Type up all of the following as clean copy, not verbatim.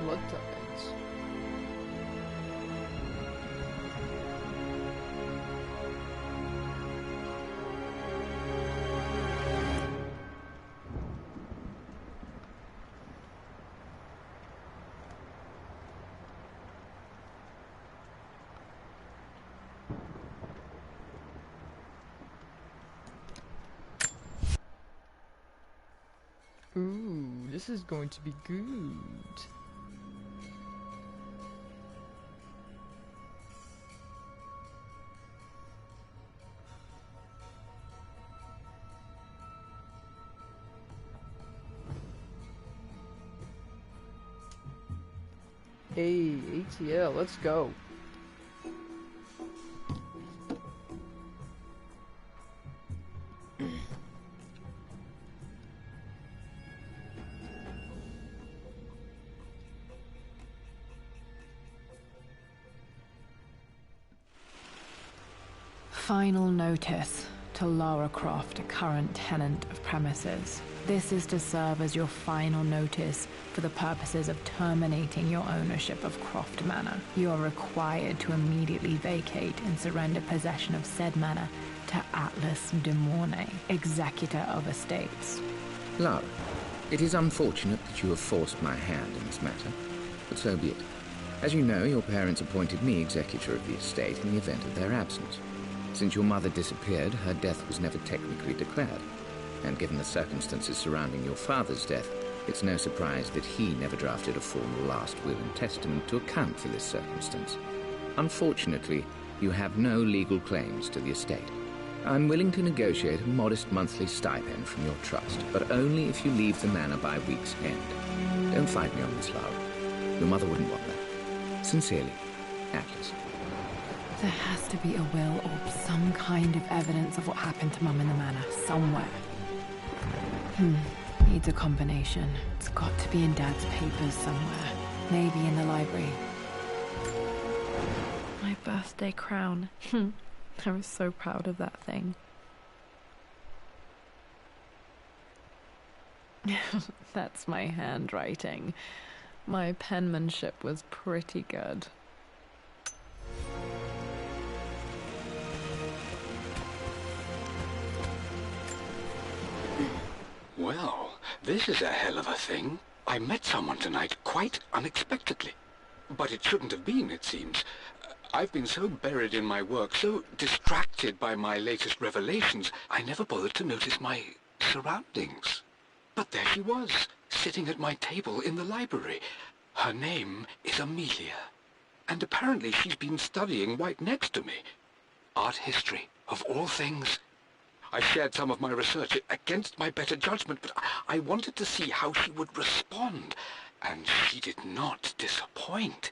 blood tides. Ooh, this is going to be good. Hey, ATL, let's go. Final notice to Lara Croft, a current tenant of premises. This is to serve as your final notice for the purposes of terminating your ownership of Croft Manor. You are required to immediately vacate and surrender possession of said manor to Atlas de Mornay, executor of estates. Lara, it is unfortunate that you have forced my hand in this matter, but so be it. As you know, your parents appointed me executor of the estate in the event of their absence. Since your mother disappeared, her death was never technically declared. And given the circumstances surrounding your father's death, it's no surprise that he never drafted a formal last will and testament to account for this circumstance. Unfortunately, you have no legal claims to the estate. I'm willing to negotiate a modest monthly stipend from your trust, but only if you leave the manor by week's end. Don't fight me on this, Lara. Your mother wouldn't want that. Sincerely, Atlas. There has to be a will or some kind of evidence of what happened to Mum in the manor, somewhere. Needs a combination. It's got to be in Dad's papers somewhere. Maybe in the library. My birthday crown. I was so proud of that thing. That's my handwriting. My penmanship was pretty good. Well, this is a hell of a thing. I met someone tonight quite unexpectedly. But it shouldn't have been, it seems. I've been so buried in my work, so distracted by my latest revelations, I never bothered to notice my surroundings. But there she was, sitting at my table in the library. Her name is Amelia. And apparently she's been studying right next to me. Art history, of all things. I shared some of my research against my better judgment, but I wanted to see how she would respond, and she did not disappoint.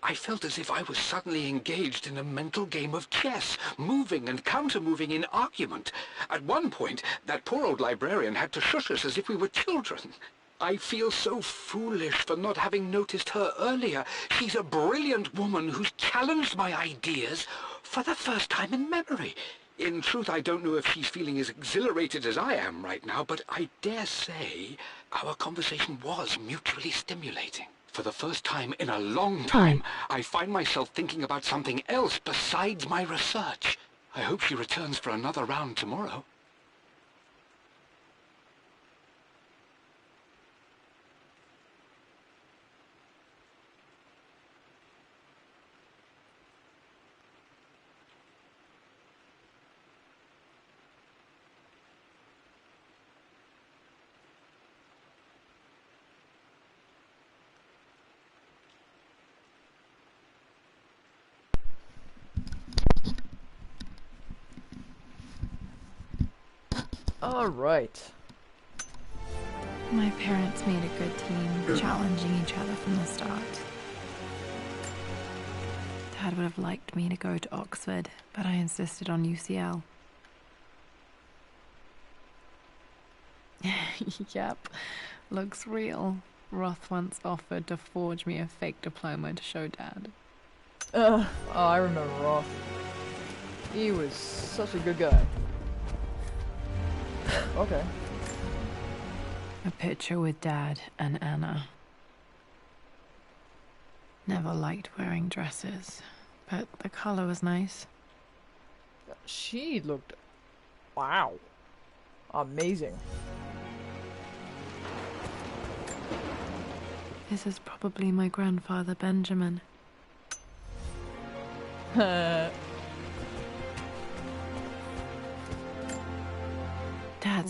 I felt as if I was suddenly engaged in a mental game of chess, moving and counter-moving in argument. At one point, that poor old librarian had to shush us as if we were children. I feel so foolish for not having noticed her earlier. She's a brilliant woman who's challenged my ideas for the first time in memory. In truth, I don't know if she's feeling as exhilarated as I am right now, but I dare say our conversation was mutually stimulating. For the first time in a long time, I find myself thinking about something else besides my research. I hope she returns for another round tomorrow. Alright. My parents made a good team, challenging each other from the start. Dad would have liked me to go to Oxford, but I insisted on UCL. Yep, looks real. Roth once offered to forge me a fake diploma to show Dad. Oh, I remember Roth. He was such a good guy. Okay. A picture with Dad and Anna. Never liked wearing dresses, but the color was nice. She looked... wow. Amazing. This is probably my grandfather Benjamin. Dad's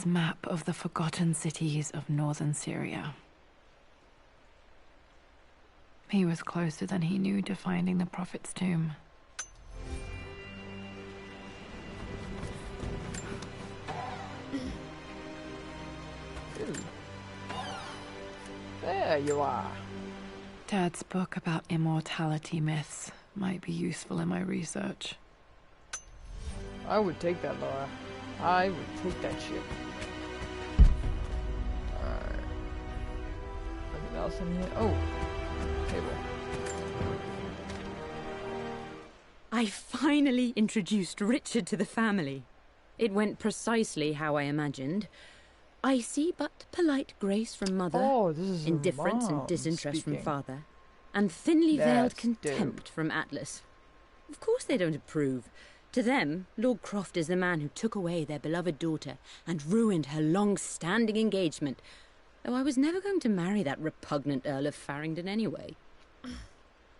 map of the forgotten cities of northern Syria. He was closer than he knew to finding the Prophet's tomb. Ooh. There you are. Dad's book about immortality myths might be useful in my research. I would take that, Laura. I would take that shit. Alright. Anything else in here? Oh. Table. I finally introduced Richard to the family. It went precisely how I imagined. Icy but polite grace from mother, Oh, this is indifference Mom and disinterest speaking. from father, and thinly veiled That's contempt dope. from Atlas. Of course they don't approve. To them, Lord Croft is the man who took away their beloved daughter and ruined her long-standing engagement, though I was never going to marry that repugnant Earl of Farringdon anyway.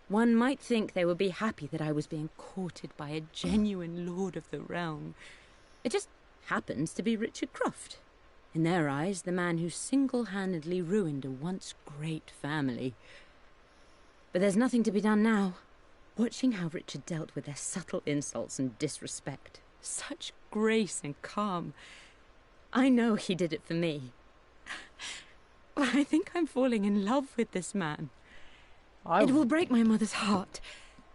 One might think they would be happy that I was being courted by a genuine lord of the realm. It just happens to be Richard Croft. In their eyes, the man who single-handedly ruined a once great family. But there's nothing to be done now. Watching how Richard dealt with their subtle insults and disrespect. Such grace and calm. I know he did it for me. I think I'm falling in love with this man. It will break my mother's heart,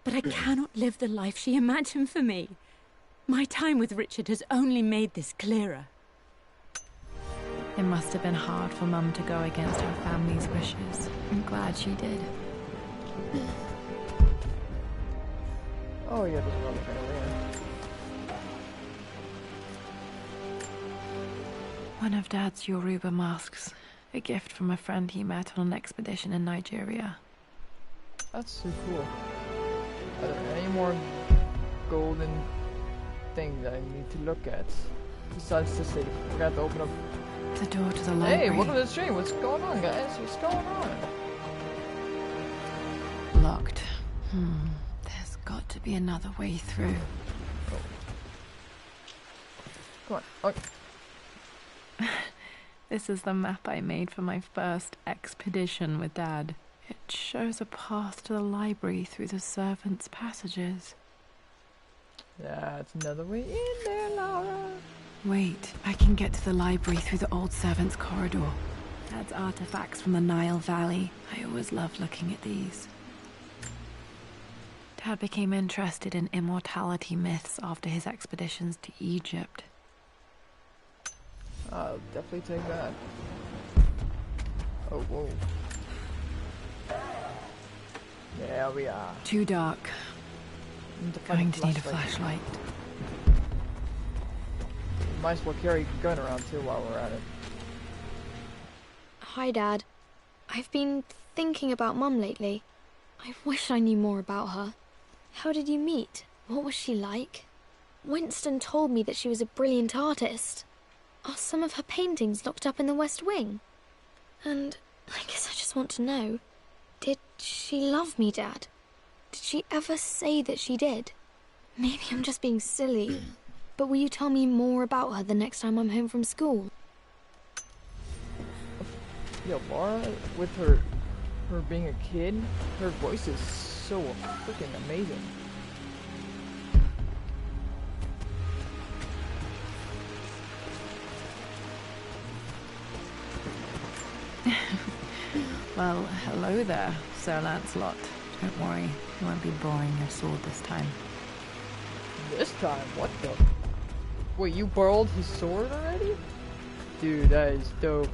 but I cannot live the life she imagined for me. My time with Richard has only made this clearer. It must have been hard for Mum to go against her family's wishes. I'm glad she did. Oh yeah, there's another thing over here. One of Dad's Yoruba masks. A gift from a friend he met on an expedition in Nigeria. That's so cool. Are there any more golden things I need to look at? Besides the safe. Forgot to open up. The door to the library. Hey, welcome to the stream. What's going on, guys? What's going on? Locked. There's got to be another way through. Come on. Oh. This is the map I made for my first expedition with Dad. It shows a path to the library through the servants' passages. That's another way in there, Laura. Wait, I can get to the library through the old servants' corridor. Dad's artifacts from the Nile Valley. I always loved looking at these. Dad became interested in immortality myths after his expeditions to Egypt. I'll definitely take that. Oh, whoa. There we are. Too dark. Going to need a flashlight. Might as well carry a gun around too while we're at it. Hi, Dad. I've been thinking about Mum lately. I wish I knew more about her. How did you meet? What was she like? Winston told me that she was a brilliant artist. Are some of her paintings locked up in the West Wing? And I guess I just want to know, did she love me, Dad? Did she ever say that she did? Maybe I'm just being silly, but will you tell me more about her the next time I'm home from school? Yo, Laura, with her being a kid, her voice is so freaking amazing. Well, hello there, Sir Lancelot. Don't worry, you won't be borrowing your sword this time. This time? What the? Wait, you borrowed his sword already? Dude, that is dope.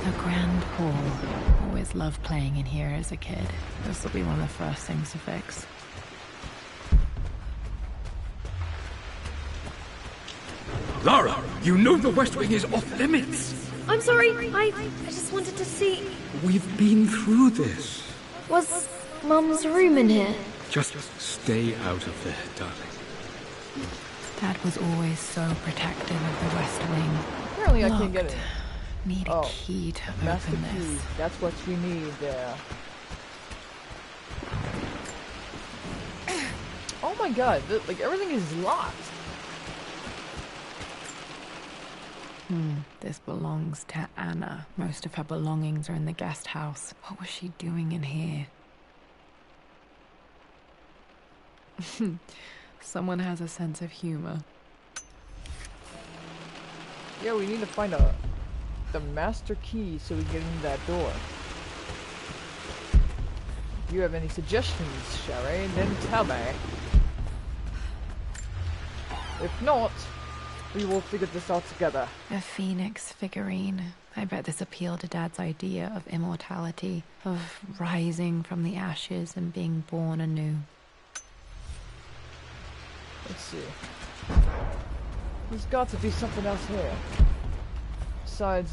The Grand Hall. Always loved playing in here as a kid. This will be one of the first things to fix. Lara, you know the West Wing is off limits. I'm sorry, I just wanted to see... We've been through this. Was Mum's room in here? Just stay out of there, darling. Dad was always so protective of the West Wing. Apparently I can't get it. Need a key to Master open key. this. That's what we need there. Oh my god, like everything is locked. This belongs to Anna. Most of her belongings are in the guest house. What was she doing in here? Someone has a sense of humor. Yeah, we need to find the master key so we can get into that door. If you have any suggestions, Sherry, then tell me. If not, we will figure this out together. A phoenix figurine. I bet this appealed to Dad's idea of immortality, of rising from the ashes and being born anew. Let's see. There's got to be something else here. Besides...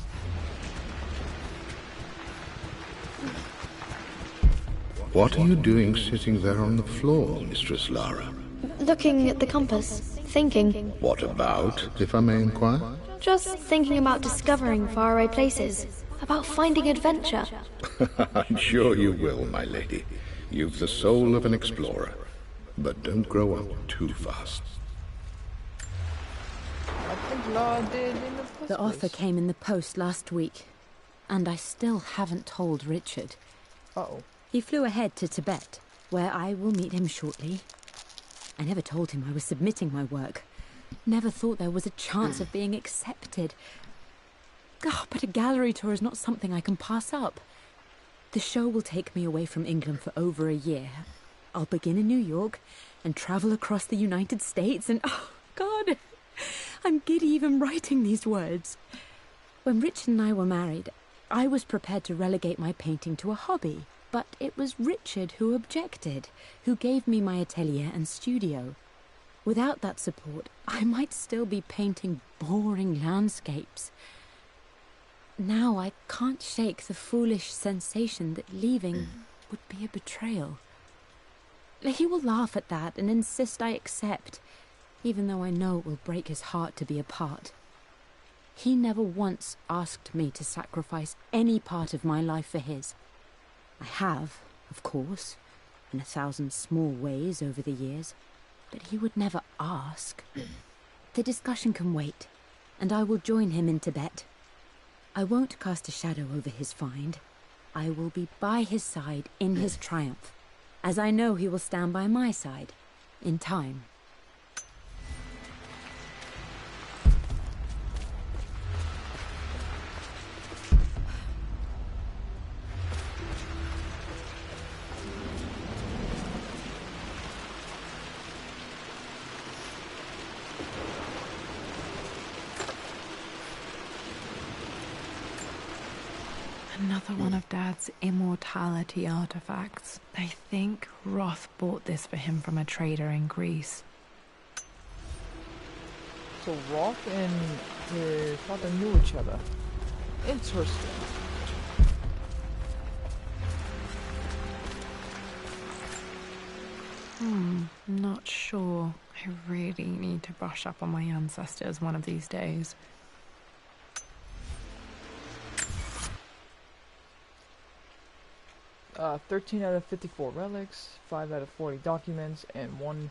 What are you doing sitting there on the floor, Mistress Lara? Looking at the compass. Thinking. What about, if I may inquire? Just thinking about discovering faraway places. About finding adventure. I'm sure you will, my lady. You've the soul of an explorer. But don't grow up too fast. I think Laura did in the first The offer place. came in the post last week, and I still haven't told Richard. Uh-oh. He flew ahead to Tibet, where I will meet him shortly. I never told him I was submitting my work. Never thought there was a chance of being accepted. But a gallery tour is not something I can pass up. The show will take me away from England for over a year. I'll begin in New York and travel across the United States and... Oh, God! I'm giddy even writing these words. When Richard and I were married, I was prepared to relegate my painting to a hobby. But it was Richard who objected, who gave me my atelier and studio. Without that support, I might still be painting boring landscapes. Now I can't shake the foolish sensation that leaving would be a betrayal. He will laugh at that and insist I accept, even though I know it will break his heart to be apart. He never once asked me to sacrifice any part of my life for his. I have, of course, in 1,000 small ways over the years, but he would never ask. The discussion can wait, and I will join him in Tibet. I won't cast a shadow over his find. I will be by his side in his triumph, as I know he will stand by my side, in time. Another one of Dad's immortality artifacts. I think Roth bought this for him from a trader in Greece. So Roth and her father knew each other. Interesting. Not sure. I really need to brush up on my ancestors one of these days. 13 out of 54 relics, 5 out of 40 documents, and 1...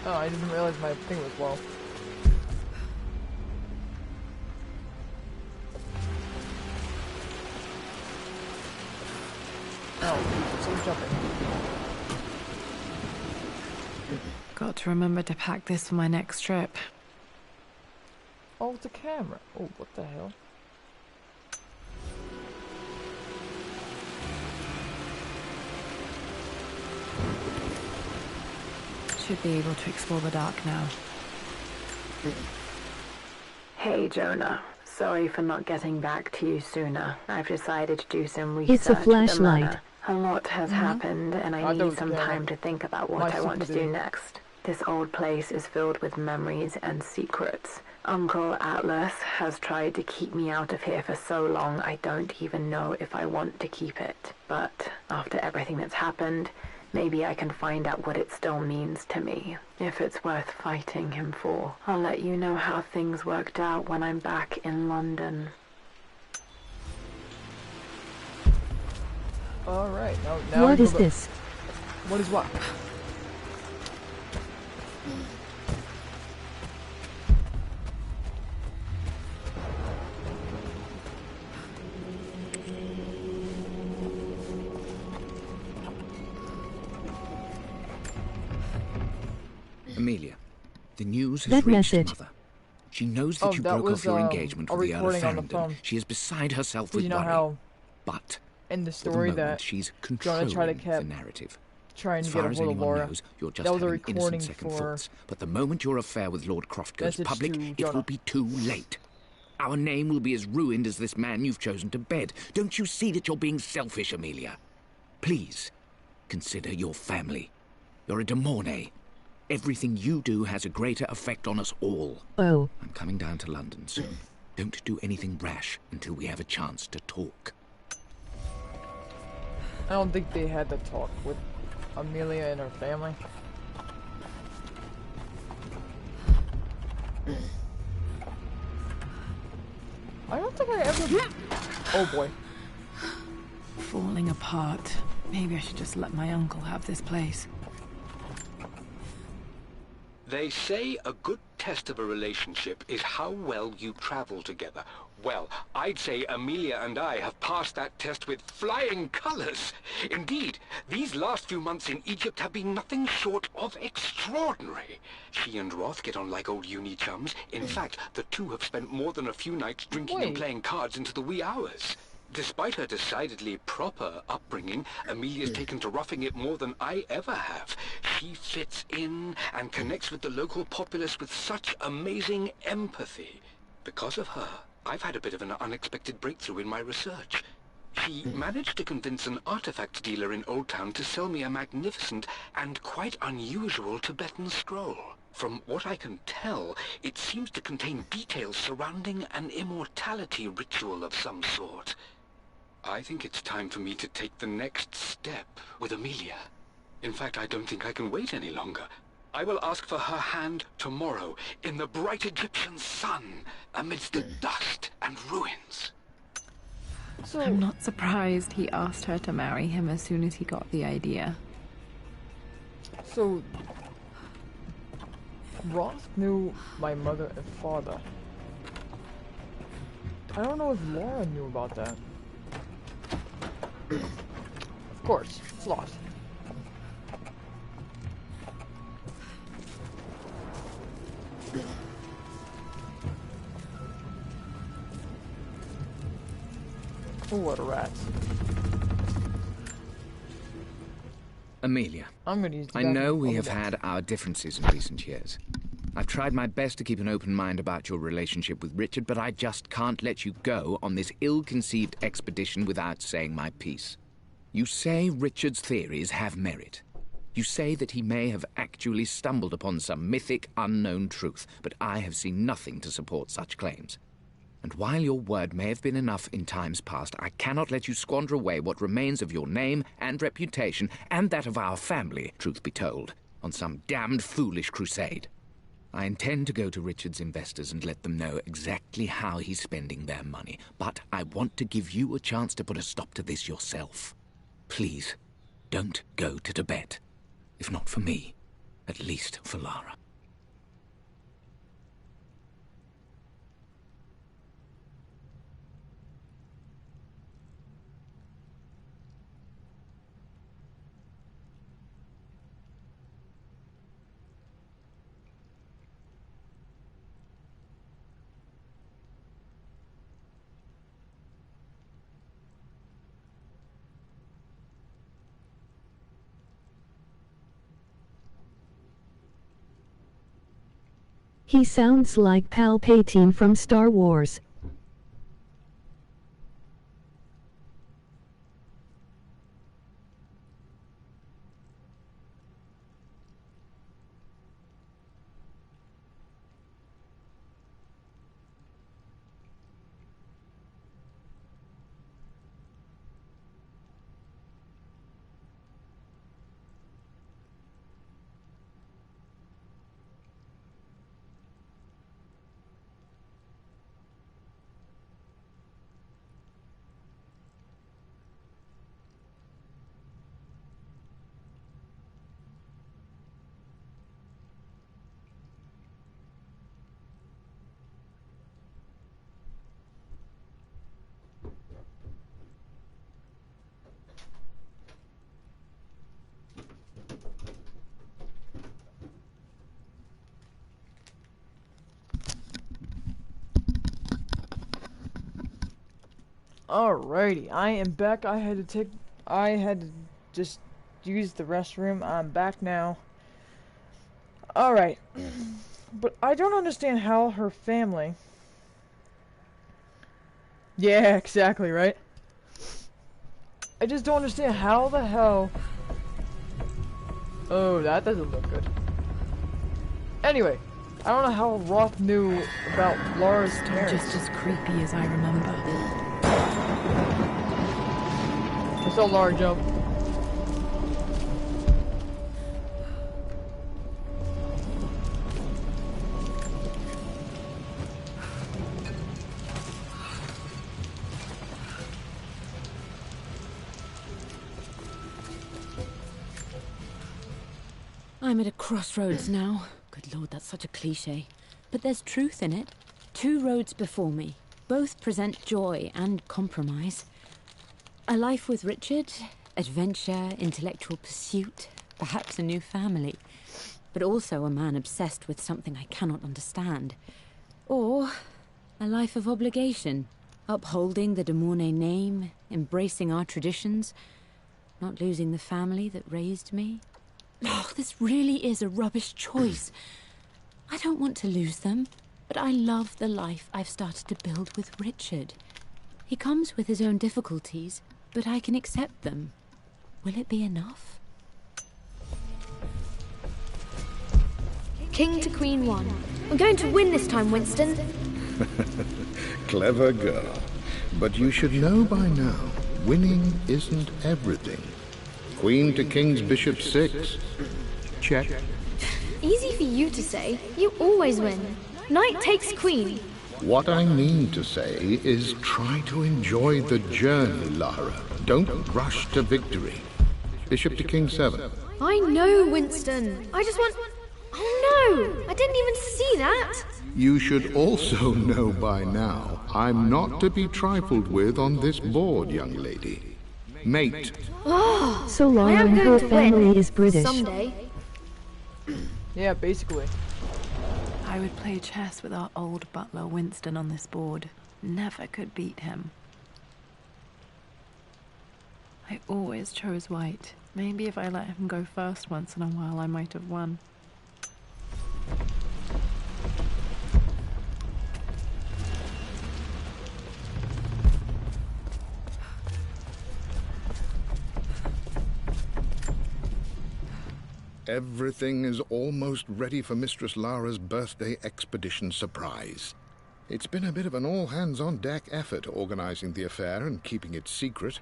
Oh, I didn't realize my thing was low. Oh, so jumping. Got to remember to pack this for my next trip. Oh, it's a camera. Oh, what the hell? Should be able to explore the dark now. Hey, Jonah. Sorry for not getting back to you sooner. I've decided to do some research. It's a flashlight. A lot has happened, and I need some time to think about what I want to do next. This old place is filled with memories and secrets. Uncle Atlas has tried to keep me out of here for so long, I don't even know if I want to keep it. But after everything that's happened, maybe I can find out what it still means to me. If it's worth fighting him for. I'll let you know how things worked out when I'm back in London. Alright, now What is this? What is what? Amelia, the news has That reached message. Mother. She knows that you broke off your engagement with the Earl of recording on the Farringdon. phone. She is beside herself So with you know worry. how But in the for the story moment, that she's Jonah controlling tried to the keep narrative. trying As to get far a as hold of anyone Laura. knows, you're just That was a having recording innocent second for thoughts. But the moment your affair with Lord Croft goes message public, to it Jonah. will be too late. Our name will be as ruined as this man you've chosen to bed. Don't you see that you're being selfish, Amelia? Please, consider your family. You're a de Mornay. Everything you do has a greater effect on us all. Oh. I'm coming down to London soon. Don't do anything rash until we have a chance to talk. I don't think they had the talk with Amelia and her family. I don't think I ever... Oh boy. Falling apart. Maybe I should just let my uncle have this place. They say a good test of a relationship is how well you travel together. Well, I'd say Amelia and I have passed that test with flying colors. Indeed, these last few months in Egypt have been nothing short of extraordinary. She and Roth get on like old uni chums. In fact, the two have spent more than a few nights drinking and playing cards into the wee hours. Despite her decidedly proper upbringing, Amelia's taken to roughing it more than I ever have. She fits in and connects with the local populace with such amazing empathy. Because of her, I've had a bit of an unexpected breakthrough in my research. She managed to convince an artifact dealer in Old Town to sell me a magnificent and quite unusual Tibetan scroll. From what I can tell, it seems to contain details surrounding an immortality ritual of some sort. I think it's time for me to take the next step with Amelia. In fact, I don't think I can wait any longer. I will ask for her hand tomorrow in the bright Egyptian sun amidst the dust and ruins. So, I'm not surprised he asked her to marry him as soon as he got the idea. so Roth knew my mother and father. I don't know if Laura knew about that. Of course, it's lost. Oh, what a rat. Amelia, I'm gonna use the I know bathroom we over have there. had our differences in recent years. I've tried my best to keep an open mind about your relationship with Richard, but I just can't let you go on this ill-conceived expedition without saying my piece. You say Richard's theories have merit. You say that he may have actually stumbled upon some mythic, unknown truth, but I have seen nothing to support such claims. And while your word may have been enough in times past, I cannot let you squander away what remains of your name and reputation, and that of our family, truth be told, on some damned foolish crusade. I intend to go to Richard's investors and let them know exactly how he's spending their money, but I want to give you a chance to put a stop to this yourself. Please, don't go to Tibet. If not for me, at least for Lara. He sounds like Palpatine from Star Wars. Alrighty, I am back. I had to just use the restroom. I'm back now. Alright. But I don't understand how her family... Yeah, exactly, right? I just don't understand how the hell... Oh, that doesn't look good. Anyway, I don't know how Roth knew about Lara's parents. Just as creepy as I remember. I saw Lara jump. I'm at a crossroads now. Good Lord, that's such a cliche. But there's truth in it. 2 roads before me. Both present joy and compromise. A life with Richard, adventure, intellectual pursuit, perhaps a new family. But also a man obsessed with something I cannot understand. Or a life of obligation, upholding the de Mornay name, embracing our traditions, not losing the family that raised me. Oh, this really is a rubbish choice. I don't want to lose them, but I love the life I've started to build with Richard. He comes with his own difficulties, but I can accept them. Will it be enough? King to Queen 1. I'm going to win this time, Winston. Clever girl. But you should know by now, winning isn't everything. Queen to King's Bishop 6. Check. Easy for you to say. You always win. Knight takes queen. What I mean to say is try to enjoy the journey, Lara. Don't rush to victory. Bishop to King 7. I know, Winston. I just want... Oh no! I didn't even see that! You should also know by now, I'm not to be trifled with on this board, young lady. Mate. Oh, So Lara and her family win. is British. Someday. Yeah, basically. I would play chess with our old butler Winston on this board. Never could beat him. I always chose white. Maybe if I let him go first once in a while, I might have won. Everything is almost ready for Mistress Lara's birthday expedition surprise. It's been a bit of an all-hands-on-deck effort organizing the affair and keeping it secret.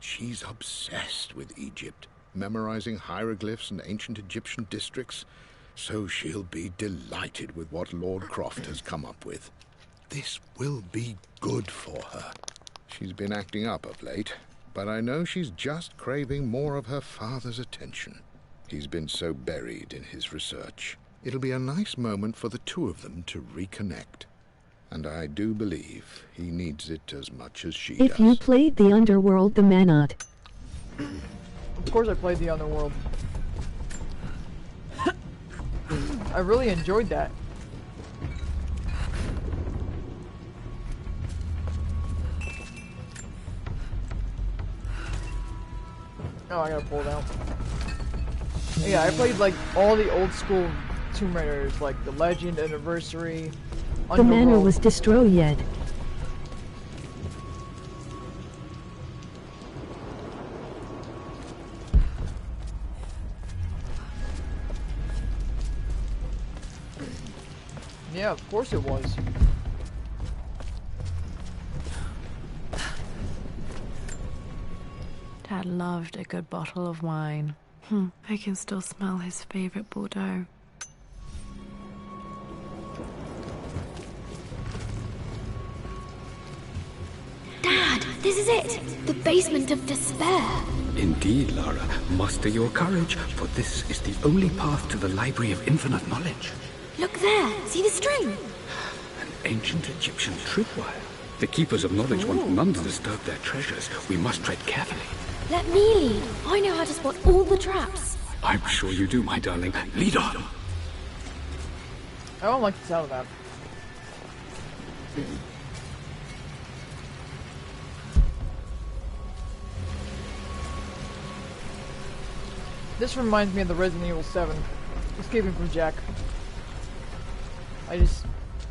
She's obsessed with Egypt, memorizing hieroglyphs and ancient Egyptian districts, so she'll be delighted with what Lord Croft has come up with. This will be good for her. She's been acting up of late, but I know she's just craving more of her father's attention. He's been so buried in his research. It'll be a nice moment for the two of them to reconnect. And I do believe he needs it as much as she does. If you played the Underworld, the Manor. Of course I played the Underworld. I really enjoyed that. Oh, I gotta pull it out. Yeah, I played like all the old school Tomb Raiders, like the Legend, Anniversary, The manor Underworld. was destroyed. Yeah, of course it was. Dad loved a good bottle of wine. I can still smell his favorite Bordeaux. Dad, this is it! The basement of despair! Indeed, Lara. Muster your courage, for this is the only path to the Library of Infinite Knowledge. Look there! See the string? An ancient Egyptian tripwire. The Keepers of Knowledge want none to disturb their treasures. We must tread carefully. Let me lead. I know how to spot all the traps. I'm sure you do, my darling. Lead on. I don't like the sound of that. This reminds me of the Resident Evil 7, Escaping from Jack. It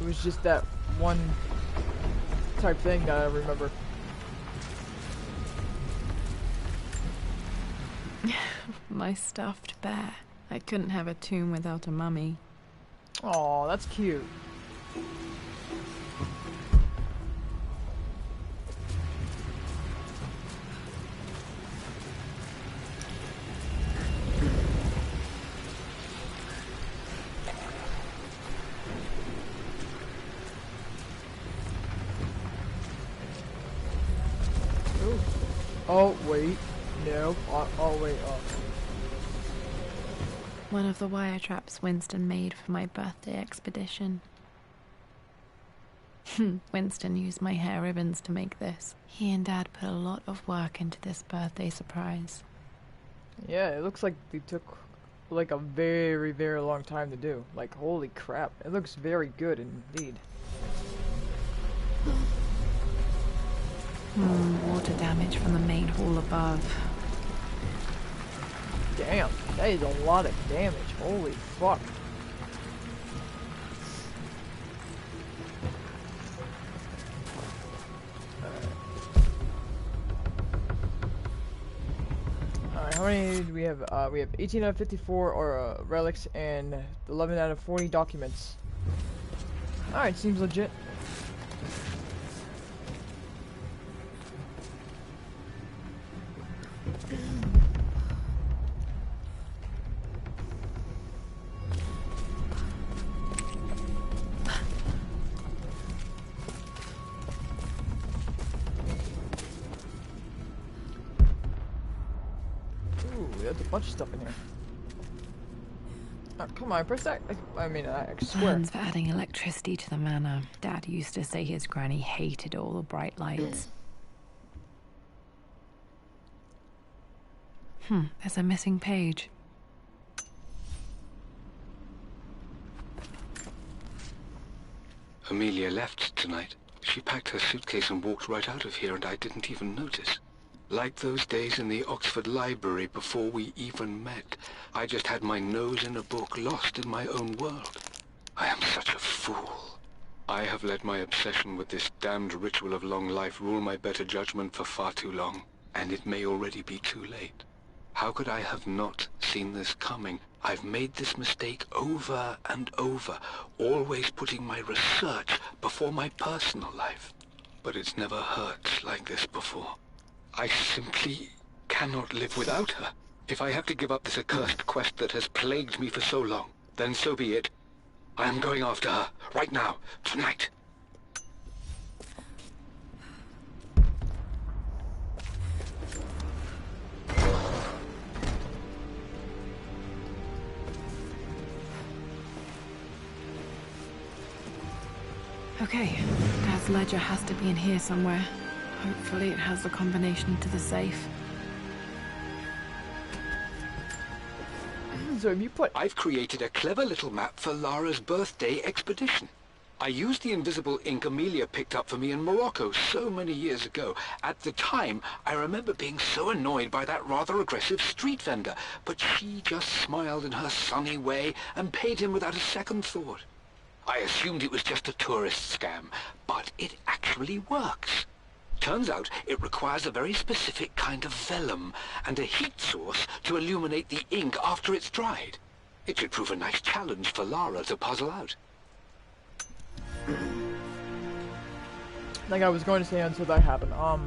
was just that one type thing that I remember. My stuffed bear. I couldn't have a tomb without a mummy. Aw, that's cute. Ooh. Oh, wait. No. Oh, wait. Oh. One of the wire traps Winston made for my birthday expedition. Winston used my hair ribbons to make this. He and Dad put a lot of work into this birthday surprise. Yeah, it looks like they took like a very, very long time to do. Like, holy crap. It looks very good indeed. Water damage from the main hall above. Damn, that is a lot of damage. Holy fuck. Alright, how many do we have? We have 18 out of 54 relics and 11 out of 40 documents. Alright, seems legit. There's a bunch of stuff in here. Oh, come on, press that. I swear. Plans for adding electricity to the manor. Dad used to say his granny hated all the bright lights. There's a missing page. Amelia left tonight. She packed her suitcase and walked right out of here, and I didn't even notice. Like those days in the Oxford Library before we even met. I just had my nose in a book, lost in my own world. I am such a fool. I have let my obsession with this damned ritual of long life rule my better judgment for far too long, and it may already be too late. How could I have not seen this coming? I've made this mistake over and over, always putting my research before my personal life. But it's never hurt like this before. I simply cannot live without her. If I have to give up this accursed quest that has plagued me for so long, then so be it. I am going after her, right now, tonight. Okay, Dad's ledger has to be in here somewhere. Hopefully it has the combination to the safe. So have you put... I've created a clever little map for Lara's birthday expedition. I used the invisible ink Amelia picked up for me in Morocco so many years ago. At the time, I remember being so annoyed by that rather aggressive street vendor, but she just smiled in her sunny way and paid him without a second thought. I assumed it was just a tourist scam, but it actually works. Turns out it requires a very specific kind of vellum and a heat source to illuminate the ink after it's dried. It should prove a nice challenge for Lara to puzzle out. Like I was going to say until that happened. I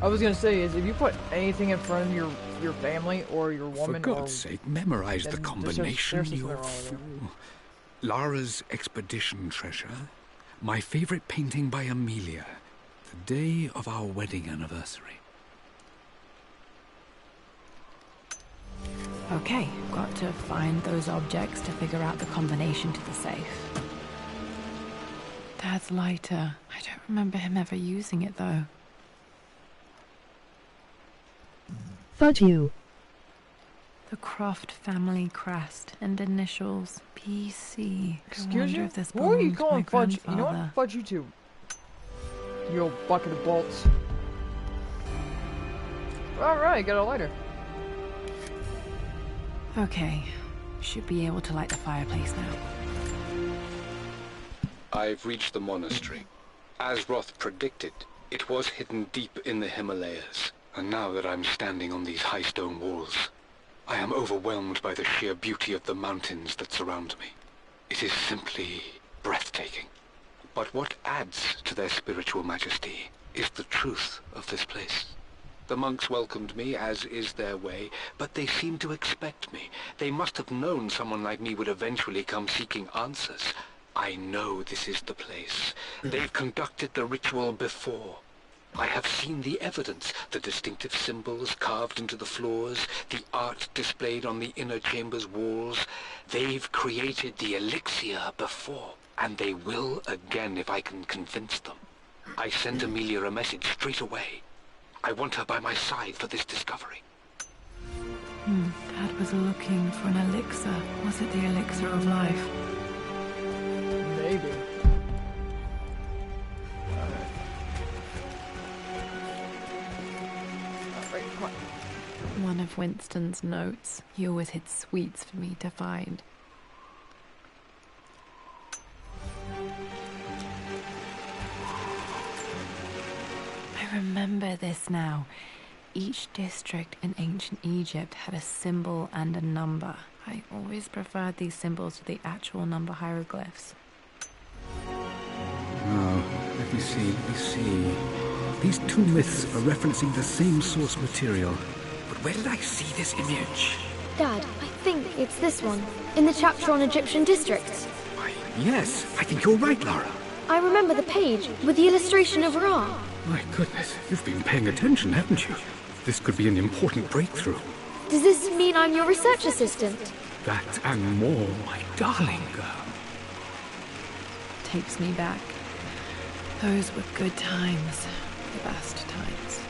was gonna say is if you put anything in front of your family or your woman, for God's sake, memorize the then combination, there's you something wrong with fool. Lara's expedition treasure, my favorite painting by Amelia, the day of our wedding anniversary. Okay, got to find those objects to figure out the combination to the safe. Dad's lighter. I don't remember him ever using it, though. Fudge you. The Croft family crest and initials PC. Excuse you? If this Who are you belonged to my calling Fudge? You know what? grandfather. Fudge you too. You old bucket of bolts. Alright, got a lighter. Okay, should be able to light the fireplace now. I've reached the monastery. As Roth predicted, it was hidden deep in the Himalayas. And now that I'm standing on these high stone walls, I am overwhelmed by the sheer beauty of the mountains that surround me. It is simply breathtaking. But what adds to their spiritual majesty is the truth of this place. The monks welcomed me, as is their way, but they seemed to expect me. They must have known someone like me would eventually come seeking answers. I know this is the place. They've conducted the ritual before. I have seen the evidence, the distinctive symbols carved into the floors, the art displayed on the inner chamber's walls. They've created the elixir before, and they will again if I can convince them. I sent Amelia a message straight away. I want her by my side for this discovery. Dad was looking for an elixir. Was it the elixir of life? Maybe. Alright, come on. One of Winston's notes. He always hid sweets for me to find. I remember this now. Each district in ancient Egypt had a symbol and a number. I always preferred these symbols to the actual number hieroglyphs. Oh, let me see. These two myths are referencing the same source material. But where did I see this image? Dad, I think it's this one, in the chapter on Egyptian districts. Why, yes, I think you're right, Lara. I remember the page with the illustration of Ra. My goodness, you've been paying attention, haven't you? This could be an important breakthrough. Does this mean I'm your research assistant? That and more, my darling girl. Takes me back. Those were good times. The best times.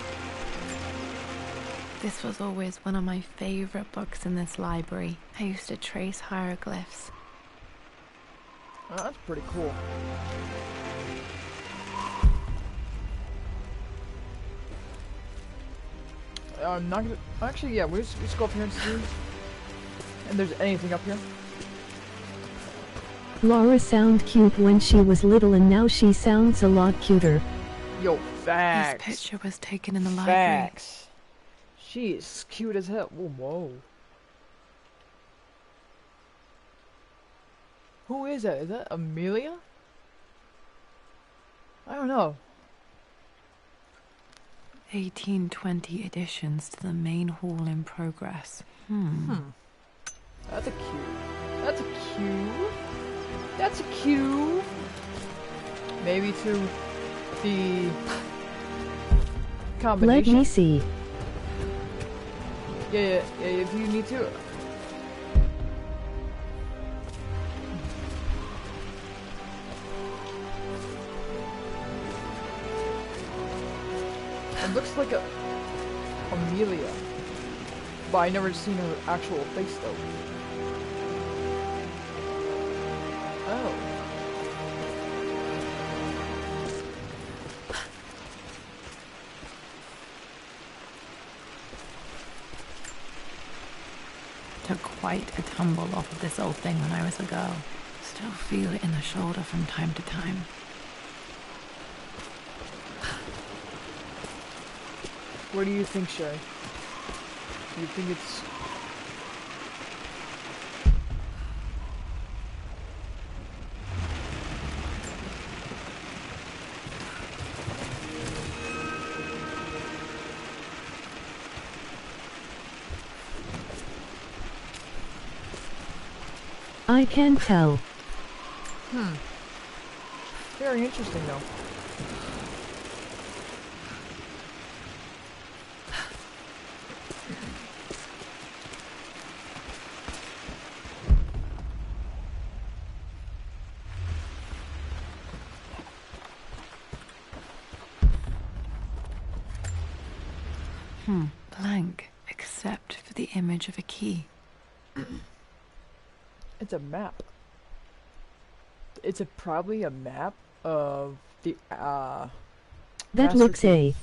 This was always one of my favorite books in this library. I used to trace hieroglyphs. Oh, that's pretty cool. I'm not gonna... Actually, yeah, we'll just go up here and see if there's anything up here. Lara sounded cute when she was little and now she sounds a lot cuter. Yo, facts. This picture was taken in the library. Facts. She is cute as hell. Whoa, whoa. Who is that? Is that Amelia? I don't know. 1820 additions to the main hall in progress. That's a cue. That's a cue. That's a cue. Maybe to the combination. Let me see. Yeah, if you need to. It looks like a Amelia, but I never seen her actual face though. Oh. quite a tumble off of this old thing when I was a girl. Still feel it in the shoulder from time to time. What do you think, Shay? Do you think it's... I can't tell. Very interesting, though. Blank, except for the image of a key. It's a map. It's probably a map of the, That Master looks key.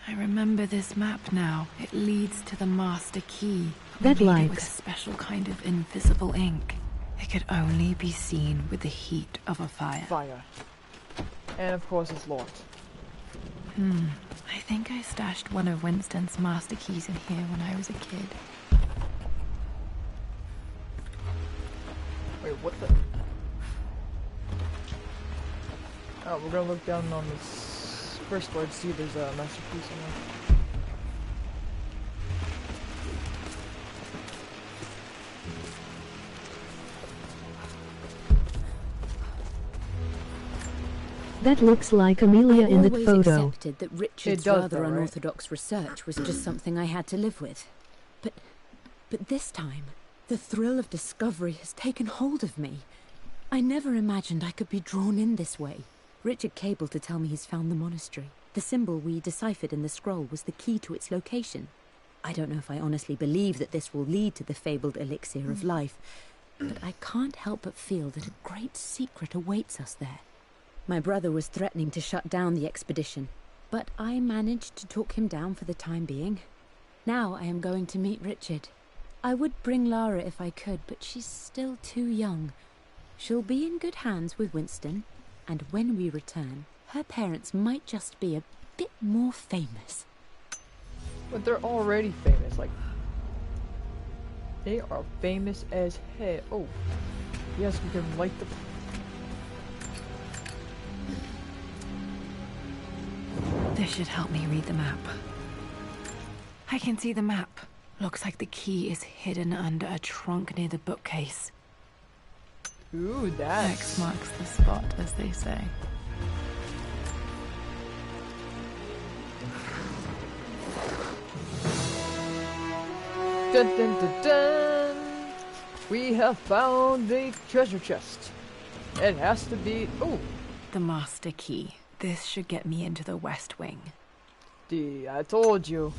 I remember this map now. It leads to the master key. That We made it with a likes. special kind of invisible ink. It could only be seen with the heat of a fire. fire. And of course it's locked. I think I stashed one of Winston's master keys in here when I was a kid. Wait, what the... Oh, we're gonna look down on this first floor to see if there's a master key somewhere. That looks like Amelia in that always photo. accepted that Richard's does, rather though, right? unorthodox research was just something I had to live with. But this time, the thrill of discovery has taken hold of me. I never imagined I could be drawn in this way. Richard cabled to tell me he's found the monastery. The symbol we deciphered in the scroll was the key to its location. I don't know if I honestly believe that this will lead to the fabled elixir of life, but I can't help but feel that a great secret awaits us there. My brother was threatening to shut down the expedition, but I managed to talk him down for the time being. Now I am going to meet Richard. I would bring Lara if I could, but she's still too young. She'll be in good hands with Winston, and when we return, her parents might just be a bit more famous. But they're already famous, like... They are famous as hell. Oh. Yes, we can light the... This should help me read the map. I can see the map. Looks like the key is hidden under a trunk near the bookcase. Ooh, X that's... marks the spot, as they say. Dun dun dun dun! We have found the treasure chest. It has to be... Ooh! The master key. This should get me into the West Wing. I told you.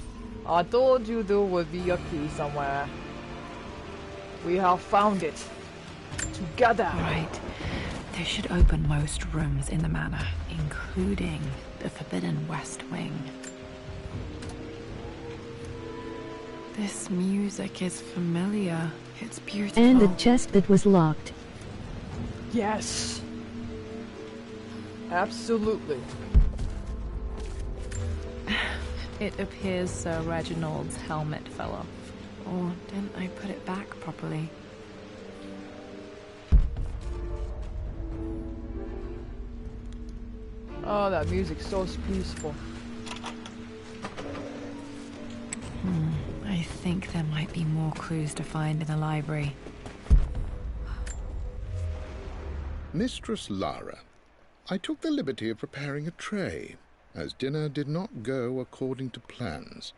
I told you there would be a key somewhere. We have found it. Together. Right. This should open most rooms in the manor, including the Forbidden West Wing. This music is familiar. It's beautiful. And the chest that was locked. Yes. Absolutely. It appears Sir Reginald's helmet fell off. Or didn't I put it back properly? Oh, that music's so peaceful. I think there might be more clues to find in the library. Mistress Lara, I took the liberty of preparing a tray, as dinner did not go according to plans.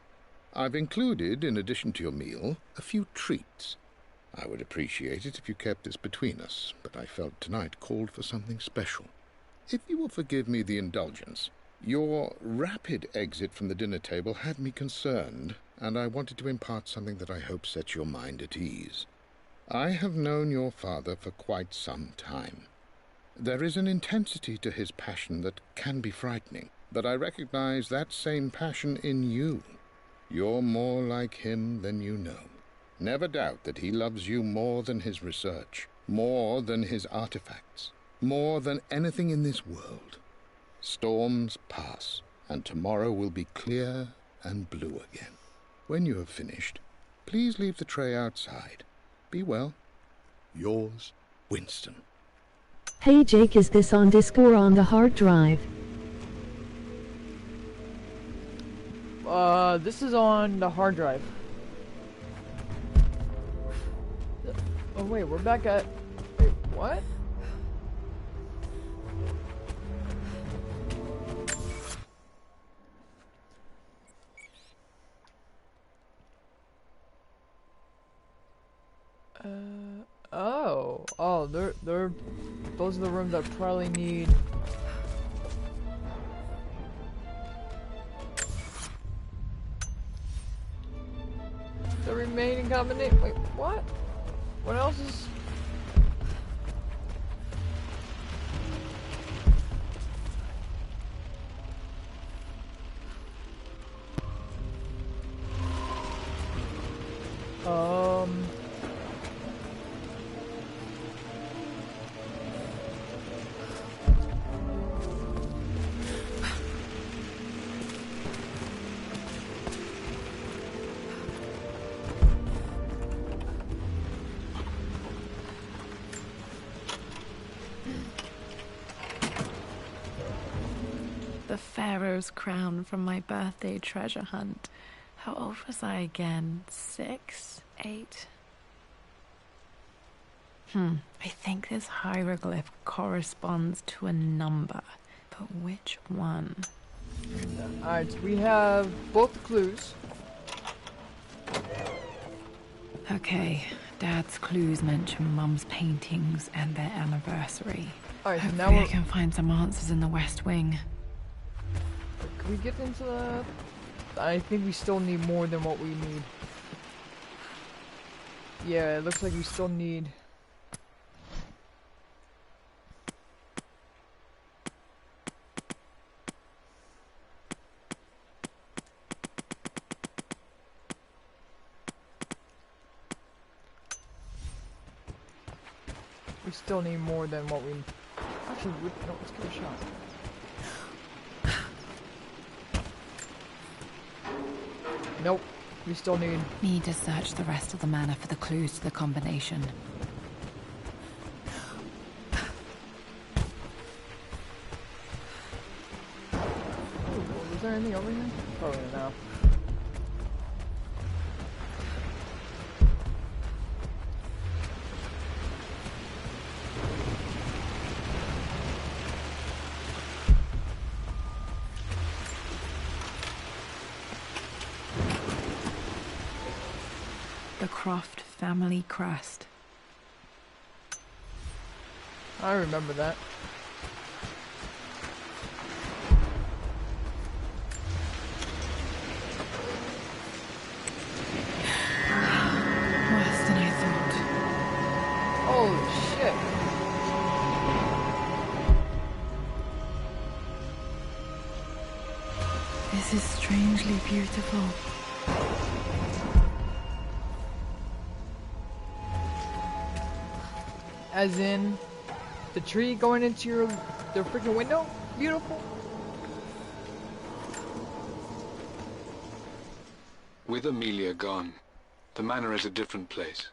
I've included, in addition to your meal, a few treats. I would appreciate it if you kept this between us, but I felt tonight called for something special. If you will forgive me the indulgence, your rapid exit from the dinner table had me concerned, and I wanted to impart something that I hope sets your mind at ease. I have known your father for quite some time. There is an intensity to his passion that can be frightening, but I recognize that same passion in you. You're more like him than you know. Never doubt that he loves you more than his research, more than his artifacts, more than anything in this world. Storms pass, and tomorrow will be clear and blue again. When you have finished, please leave the tray outside. Be well. Yours, Winston. Hey Jake, is this on disk or on the hard drive? This is on the hard drive. Oh wait, we're back at... Wait, what? Oh, those are the rooms that probably need... the remaining combination. Wait, what? What else is... The Pharaoh's crown from my birthday treasure hunt. How old was I again? 6? 8? I think this hieroglyph corresponds to a number, but which one? Alright, so we have both the clues. Okay, Dad's clues mention Mum's paintings and their anniversary. Alright, so now Hopefully I can find some answers in the West Wing. Can we get into the... I think we still need more than what we need. Yeah, it looks like we still need... We still need more than what we... Actually, no, let's give it a shot. Nope. We still need... Need to search the rest of the manor for the clues to the combination. Ooh, is there anything over here? Probably not. The Croft family crest. I remember that. Worse than I thought. Holy shit. This is strangely beautiful. As in, the tree going into the freaking window? Beautiful? With Amelia gone, the manor is a different place.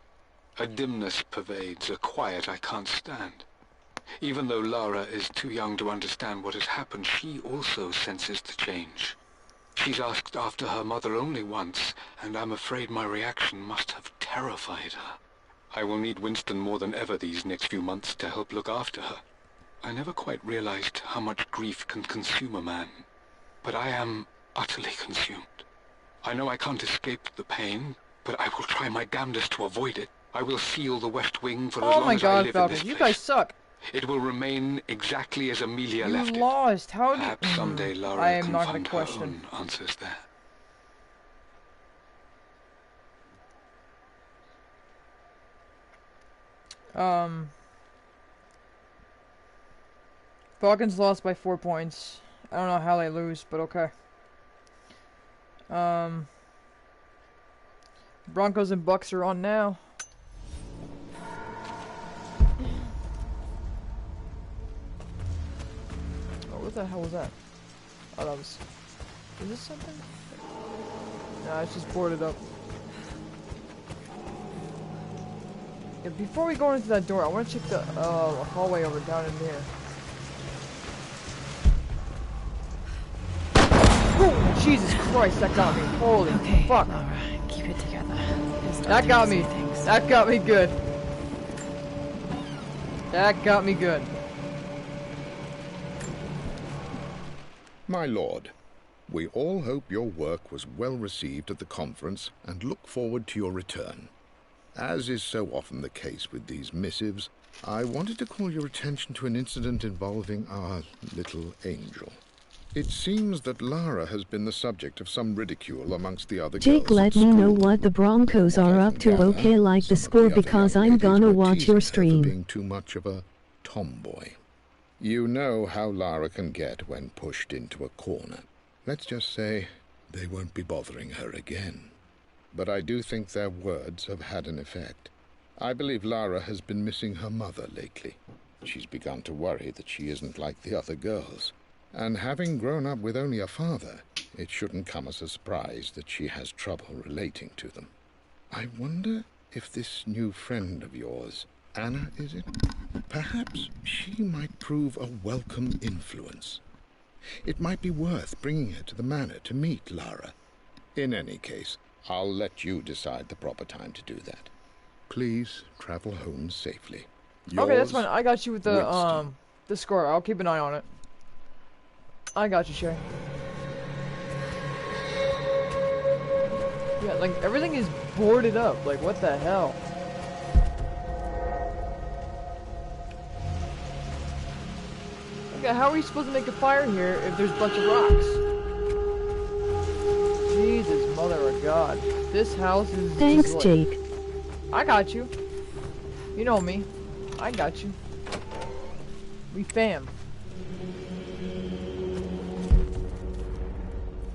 A dimness pervades, a quiet I can't stand. Even though Lara is too young to understand what has happened, she also senses the change. She's asked after her mother only once, and I'm afraid my reaction must have terrified her. I will need Winston more than ever these next few months to help look after her. I never quite realized how much grief can consume a man, but I am utterly consumed. I know I can't escape the pain, but I will try my damnedest to avoid it. I will seal the West Wing for as Oh long my as I god, live in Falcon, this you place. guys suck. It will remain exactly as Amelia You left lost. it. How do Perhaps someday Lara I am can not find gonna her question. own answers there. Falcons lost by 4 points. I don't know how they lose, but okay. Broncos and Bucks are on now. Oh, what the hell was that? Oh, that was... Is this something? Nah, it's just boarded up. Yeah, before we go into that door, I want to check the hallway over down in there. Oh, Jesus Christ, that got me. Holy fuck. Lara, keep it together. That got me. That got me good. That got me good. My lord, we all hope your work was well received at the conference and look forward to your return. As is so often the case with these missives, I wanted to call your attention to an incident involving our little angel. It seems that Lara has been the subject of some ridicule amongst the other Jake, girls let at me know school. what the Broncos are up to. Okay, like the score, because I'm gonna watch your For stream. being too much of a tomboy. You know how Lara can get when pushed into a corner. Let's just say they won't be bothering her again. But I do think their words have had an effect. I believe Lara has been missing her mother lately. She's begun to worry that she isn't like the other girls. And having grown up with only a father, it shouldn't come as a surprise that she has trouble relating to them. I wonder if this new friend of yours, Anna, is it? Perhaps she might prove a welcome influence. It might be worth bringing her to the manor to meet Lara. In any case, I'll let you decide the proper time to do that. Please travel home safely. Okay, that's Yours, fine. I got you with the Winston. the score. I'll keep an eye on it. I got you, Shay. Yeah, like everything is boarded up. Like what the hell? Okay, how are we supposed to make a fire here if there's a bunch of rocks? Jesus, mother of God. This house is Thanks, just like... Jake. I got you. You know me. I got you. We fam.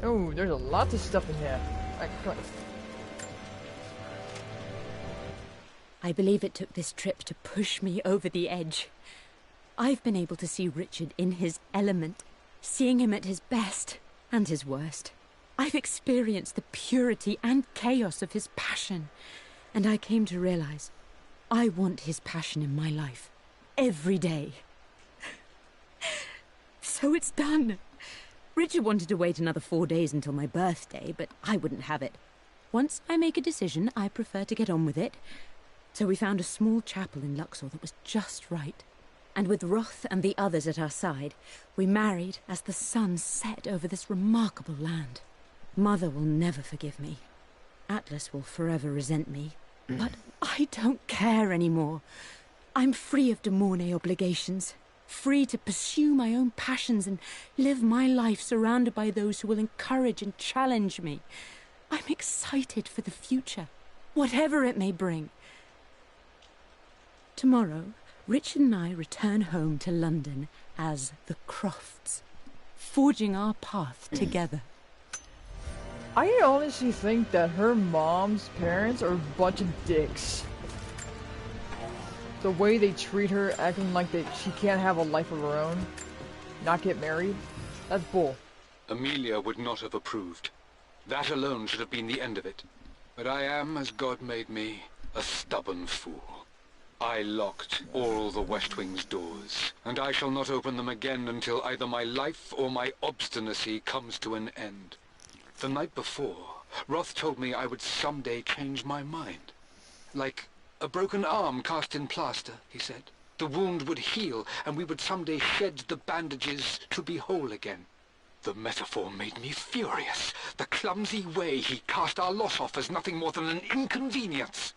Oh, there's a lot of stuff in here. Alright, come on. I believe it took this trip to push me over the edge. I've been able to see Richard in his element, seeing him at his best and his worst. I've experienced the purity and chaos of his passion, and I came to realize I want his passion in my life every day. So it's done. Richard wanted to wait another 4 days until my birthday, but I wouldn't have it. Once I make a decision, I prefer to get on with it. So we found a small chapel in Luxor that was just right. And with Roth and the others at our side, we married as the sun set over this remarkable land. Mother will never forgive me. Atlas will forever resent me. But I don't care anymore. I'm free of De Mornay obligations. Free to pursue my own passions and live my life surrounded by those who will encourage and challenge me. I'm excited for the future, whatever it may bring. Tomorrow, Richard and I return home to London as the Crofts, forging our path together. I honestly think that her mom's parents are a bunch of dicks. The way they treat her, acting like that she can't have a life of her own, not get married, that's bull. Amelia would not have approved. That alone should have been the end of it. But I am, as God made me, a stubborn fool. I locked all the West Wing's doors, and I shall not open them again until either my life or my obstinacy comes to an end. The night before, Roth told me I would someday change my mind. Like a broken arm cast in plaster, he said. The wound would heal, and we would someday shed the bandages to be whole again. The metaphor made me furious. The clumsy way he cast our loss off as nothing more than an inconvenience.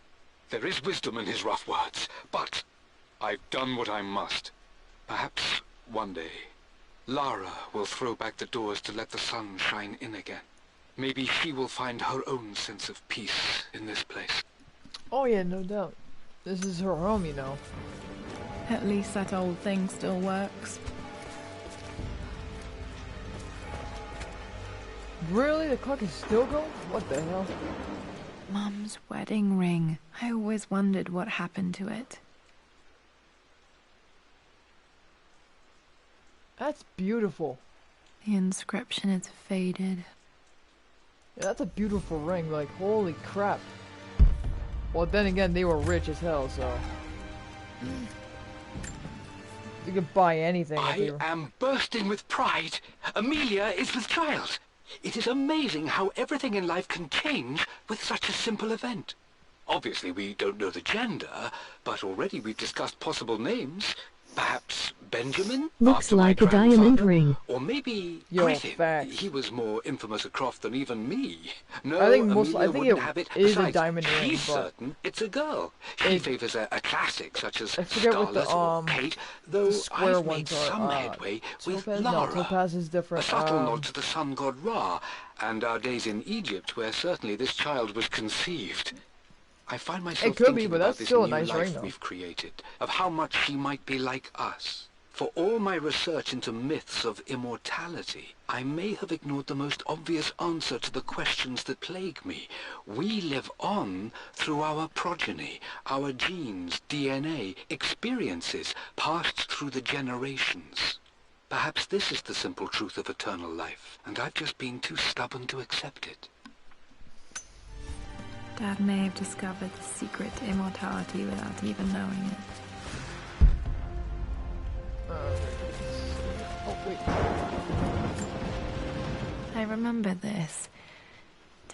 There is wisdom in his rough words, but I've done what I must. Perhaps one day, Lara will throw back the doors to let the sun shine in again. Maybe she will find her own sense of peace in this place. Oh yeah, no doubt. This is her home, you know. At least that old thing still works. Really? The clock is still going? What the hell? Mum's wedding ring. I always wondered what happened to it. That's beautiful. The inscription is faded. Yeah, that's a beautiful ring. Like, holy crap. Well, then again, they were rich as hell, so... You could buy anything. I am bursting with pride. Amelia is with child. It is amazing how everything in life can change with such a simple event. Obviously, we don't know the gender, but already we've discussed possible names. Perhaps Benjamin? Looks after like my a diamond grandfather? ring. Or maybe Yo, Griffin. facts. He was more infamous at Croft than even me. No, I think Amelia wouldn't have it. is a Besides, diamond ring, she's but certain it's a girl. She favors a classic such as I forget what the Starlet or Kate, though square I've made ones are. some headway with Topaz? Lara. No, Topaz is A different. subtle nod to the sun god Ra, and our days in Egypt, where certainly this child was conceived. I find myself It could be, thinking but about that's this still a new nice life ring, though. we've created, of how much she might be like us. For all my research into myths of immortality, I may have ignored the most obvious answer to the questions that plague me. We live on through our progeny, our genes, DNA, experiences passed through the generations. Perhaps this is the simple truth of eternal life, and I've just been too stubborn to accept it. Dad may have discovered the secret to immortality without even knowing it. Oh, wait. I remember this.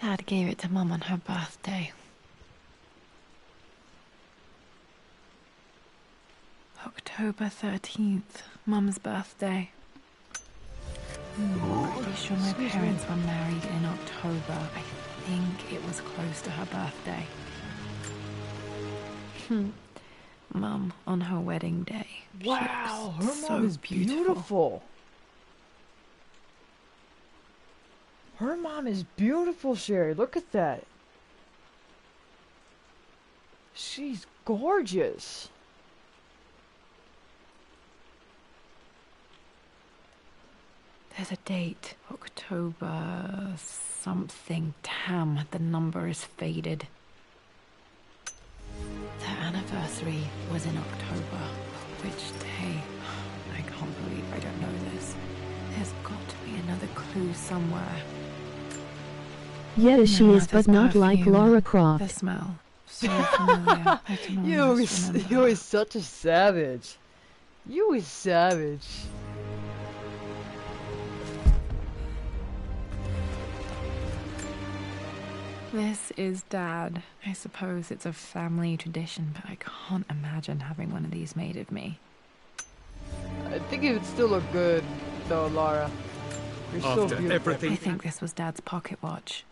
Dad gave it to Mum on her birthday. October 13th, Mum's birthday. I'm pretty sure my parents were married in October. I think it was close to her birthday. Mum on her wedding day. Wow, her so mom is beautiful. Her mom is beautiful, Sherry. Look at that. She's gorgeous. There's a date. October something. Damn, the number is faded. Their anniversary was in October. Which day? I can't believe I don't know this. There's got to be another clue somewhere. Yes, she is, but There's not like perfume. Lara Croft. The smell. So familiar. I can almost remember. You is such a savage. You is savage. This is Dad. I suppose it's a family tradition, but I can't imagine having one of these made of me. I think it would still look good, though, Lara. You're so After beautiful. everything... I think this was Dad's pocket watch.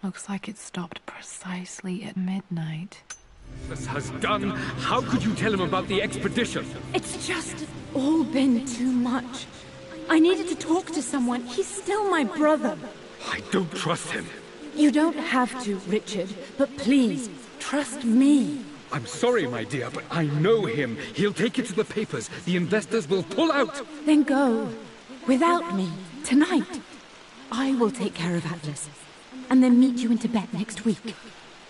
Looks like it stopped precisely at midnight. This has done. How could you tell him about the expedition? It's just all been too much. I needed to talk to someone. He's still my brother. I don't trust him. You don't have to, Richard, but please, trust me. I'm sorry, my dear, but I know him. He'll take it to the papers. The investors will pull out. Then go. Without me. Tonight. I will take care of Atlas. And then meet you in Tibet next week.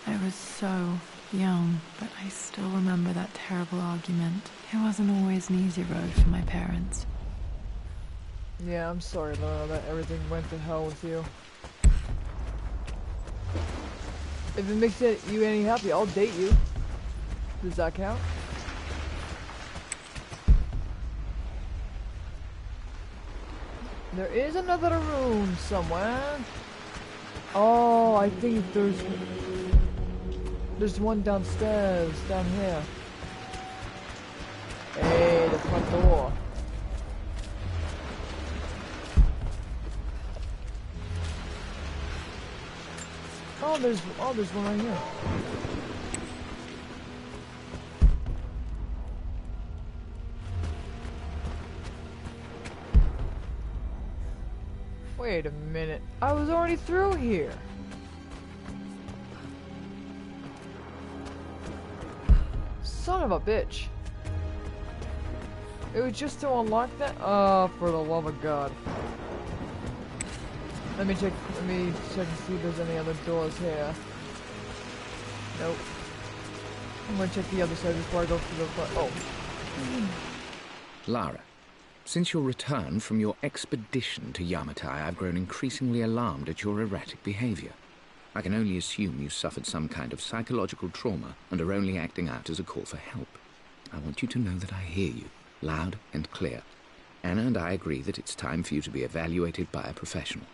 I was so young, but I still remember that terrible argument. It wasn't always an easy road for my parents. Yeah, I'm sorry, Lara, that everything went to hell with you. If it makes you any happy, I'll date you. Does that count? There is another room somewhere. Oh, I think there's one downstairs, down here. Hey, the front door. Oh, there's one right here. Wait a minute. I was already through here. Son of a bitch. It was just to unlock that? Oh, for the love of God. Let me check and see if there's any other doors here. Nope. I'm gonna check the other side before I go through the front. Oh. Lara, since your return from your expedition to Yamatai, I've grown increasingly alarmed at your erratic behavior. I can only assume you suffered some kind of psychological trauma and are only acting out as a call for help. I want you to know that I hear you, loud and clear. Anna and I agree that it's time for you to be evaluated by a professional.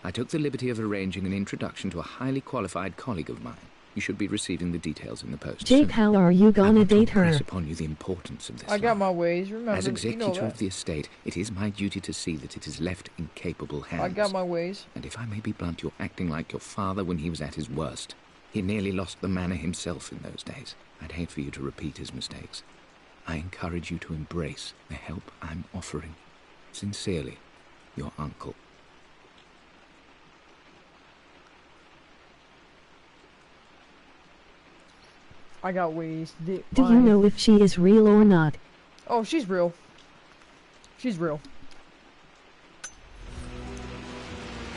I took the liberty of arranging an introduction to a highly qualified colleague of mine. You should be receiving the details in the post Jake, soon. how are you gonna date her? I want to impress upon you the importance of this. I got my ways, remember. As executor you know of the estate, it is my duty to see that it is left in capable hands. I got my ways. And if I may be blunt, you're acting like your father when he was at his worst. He nearly lost the manor himself in those days. I'd hate for you to repeat his mistakes. I encourage you to embrace the help I'm offering. Sincerely, your uncle. I got ways. Do you know if she is real or not? Oh, she's real. She's real.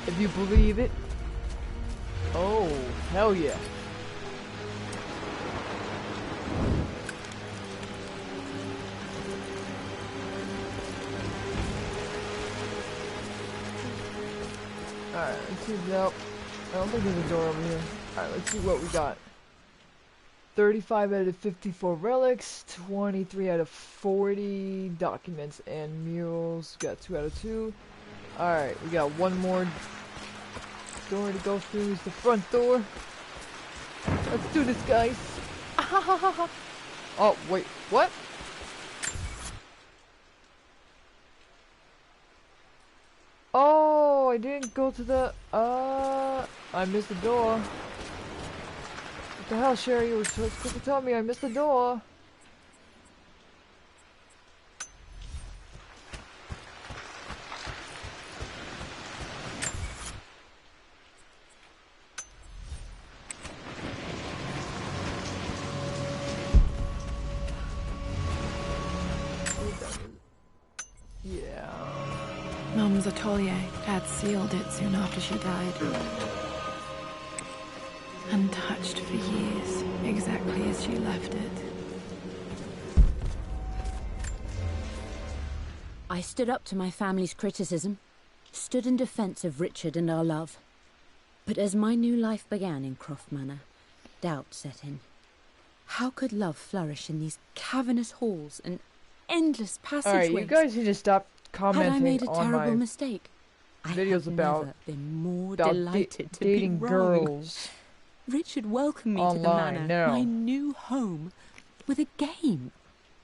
If you believe it. Oh, hell yeah. Alright, let's see. Nope. I don't think there's a door over here. Alright, let's see what we got. 35 out of 54 relics, 23 out of 40 documents and mules. Got 2 out of 2. Alright, we got one more door to go through. Is the front door. Let's do this, guys. Oh, wait, what? Oh, I didn't go to the, I missed the door. What the hell, Sherry? You were supposed to tell me I missed the door. Yeah. Mum's atelier. Dad sealed it soon after she died. Untouched for years, exactly as she left it. I stood up to my family's criticism, stood in defense of Richard and our love. But as my new life began in Croft Manor, doubt set in. How could love flourish in these cavernous halls and endless passageways? Alright, you guys need to stop commenting Had I made a on terrible my mistake? videos I have about never been more delighted to dating be wrong. girls. Richard welcomed me to the Online, manor, no. my new home, with a game.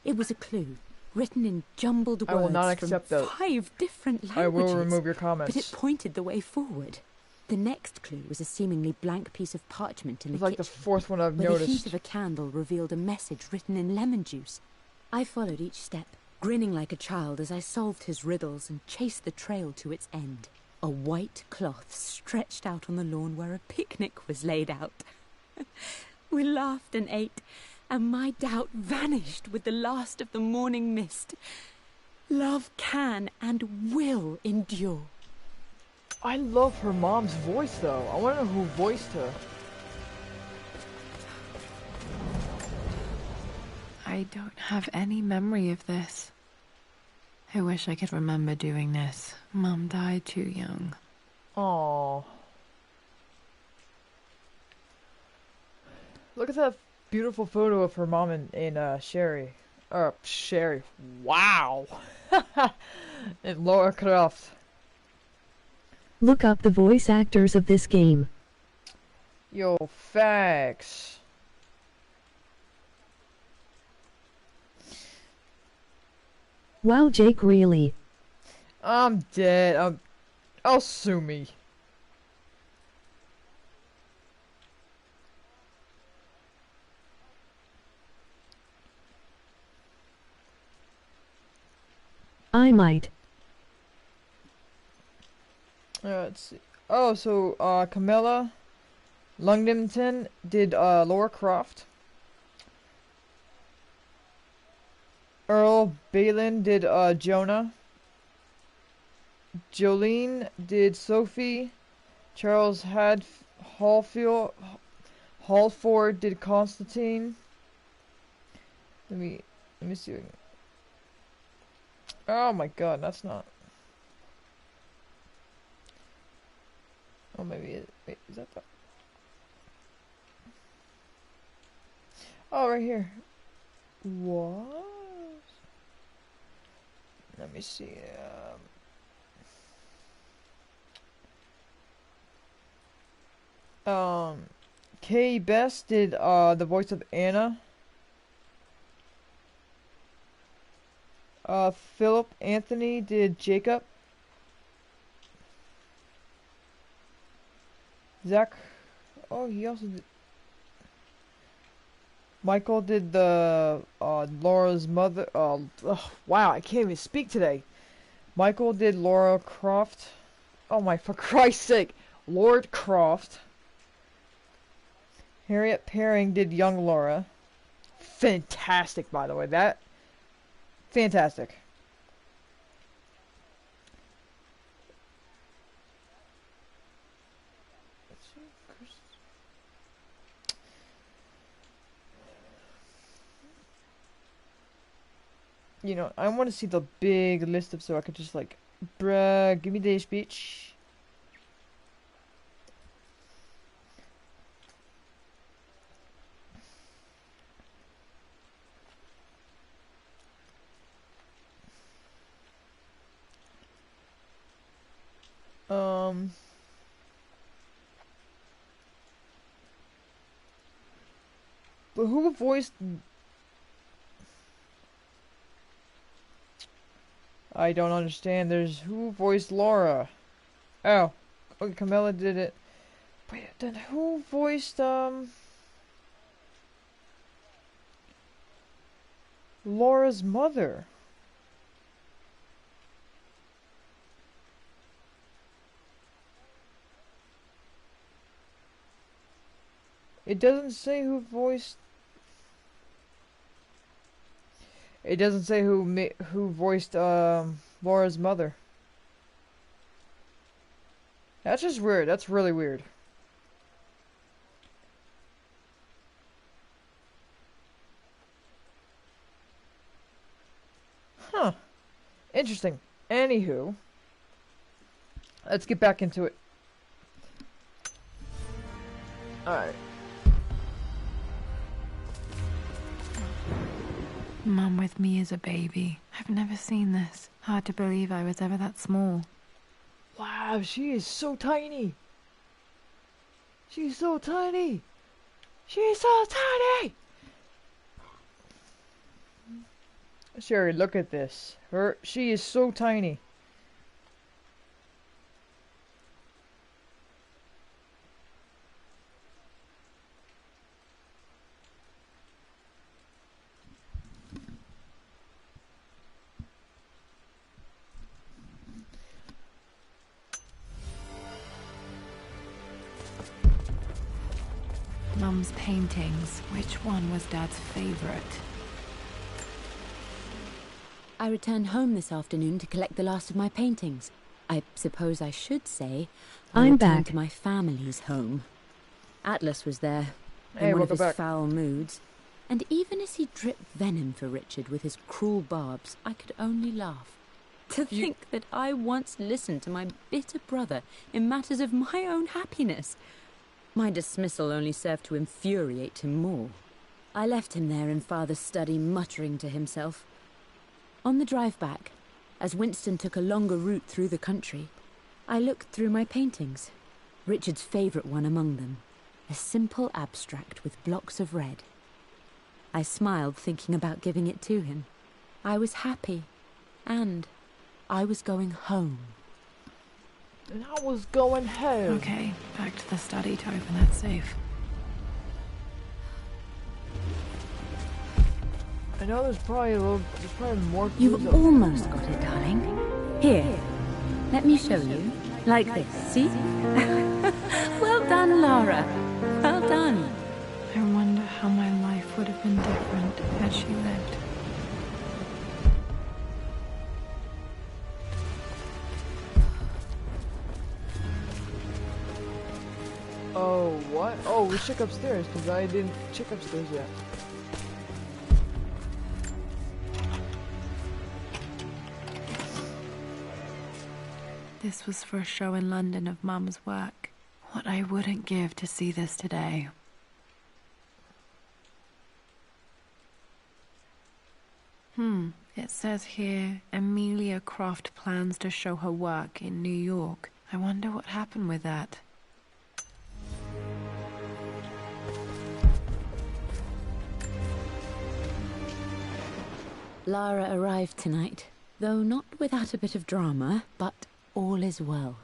It was a clue, written in jumbled words I will not accept from that. 5 different languages. I will remove your But comments. it pointed the way forward. The next clue was a seemingly blank piece of parchment in It's the like the kitchen, 4th one I've where the heat noticed. of a candle revealed a message written in lemon juice. I followed each step, grinning like a child as I solved his riddles and chased the trail to its end. A white cloth stretched out on the lawn where a picnic was laid out. We laughed and ate, and my doubt vanished with the last of the morning mist. Love can and will endure. I love her mom's voice, though. I want to know who voiced her. I don't have any memory of this. I wish I could remember doing this. Mum died too young. Aww. Look at that beautiful photo of her mom and Sherry. Sherry. Wow. And Laura Croft. Look up the voice actors of this game. Yo, facts. Wow, Jake, really? I'm dead. I'll sue me. I might. Let's see. Oh, so, Camilla Lungdington did, Laura Croft. Earl Balin did, Jonah. Jolene did Sophie. Charles had Halford did Constantine. Let me see. Oh my god, that's not. Oh, maybe it. Wait, is that the? Oh, right here. What? Let me see. Kay Best did the voice of Anna. Philip Anthony did Jacob. Zach. Oh, he also did. Michael did the Laura's mother. Oh, wow, I can't even speak today. Michael did Laura Croft. Oh my, for Christ's sake, Lord Croft. Harriet Perring did young Laura. Fantastic, by the way. That fantastic. You know, I want to see the big list of so I could just like, bruh, give me the speech. But who voiced? I don't understand. There's who voiced Laura? Oh, okay, Camilla did it. Wait, then who voiced Laura's mother? It doesn't say who voiced. It doesn't say who voiced Laura's mother. That's just weird. That's really weird. Huh. Interesting. Anywho, let's get back into it. Alright. Mum with me as a baby. I've never seen this. Hard to believe I was ever that small. Wow, she is so tiny. She's so tiny. She's so tiny. Sherry, look at this. She is so tiny. Mum's paintings. Which one was Dad's favorite? I returned home this afternoon to collect the last of my paintings. I suppose I should say I I'm returned back. to my family's home. Atlas was there, Hey, in one of welcome his back. foul moods. And even as he dripped venom for Richard with his cruel barbs, I could only laugh. To think that I once listened to my bitter brother in matters of my own happiness. My dismissal only served to infuriate him more. I left him there in Father's study, muttering to himself. On the drive back, as Winston took a longer route through the country, I looked through my paintings, Richard's favourite one among them, a simple abstract with blocks of red. I smiled, thinking about giving it to him. I was happy, and I was going home. And I was going home. Okay, back to the study to open that safe. I know there's probably more. You've clues up almost got it, darling. Here, let me show you. Like this, see? Well done, Lara. Well done. I wonder how my life would have been different had she lived. Oh, what? Oh, we check upstairs, because I didn't check upstairs yet. This was for a show in London of Mum's work. What I wouldn't give to see this today. It says here, Amelia Croft plans to show her work in New York. I wonder what happened with that. Lara arrived tonight, though not without a bit of drama, but all is well.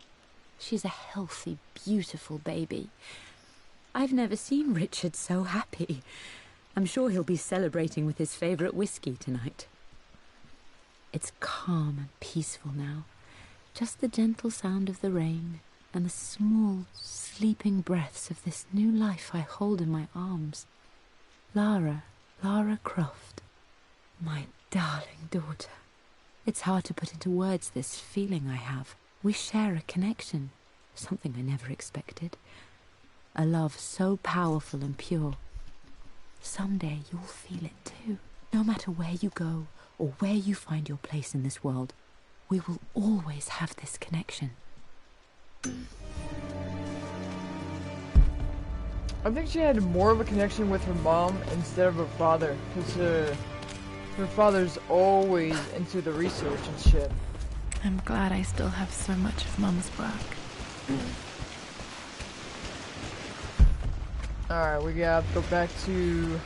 She's a healthy, beautiful baby. I've never seen Richard so happy. I'm sure he'll be celebrating with his favourite whiskey tonight. It's calm and peaceful now. Just the gentle sound of the rain and the small, sleeping breaths of this new life I hold in my arms. Lara Croft, my darling daughter. It's hard to put into words this feeling I have. We share a connection, something I never expected. A love so powerful and pure. Someday you'll feel it too. No matter where you go or where you find your place in this world, we will always have this connection. I think she had more of a connection with her mom instead of her father, because her father's always into the research and shit. I'm glad I still have so much of Mum's work. Alright, we gotta go back to...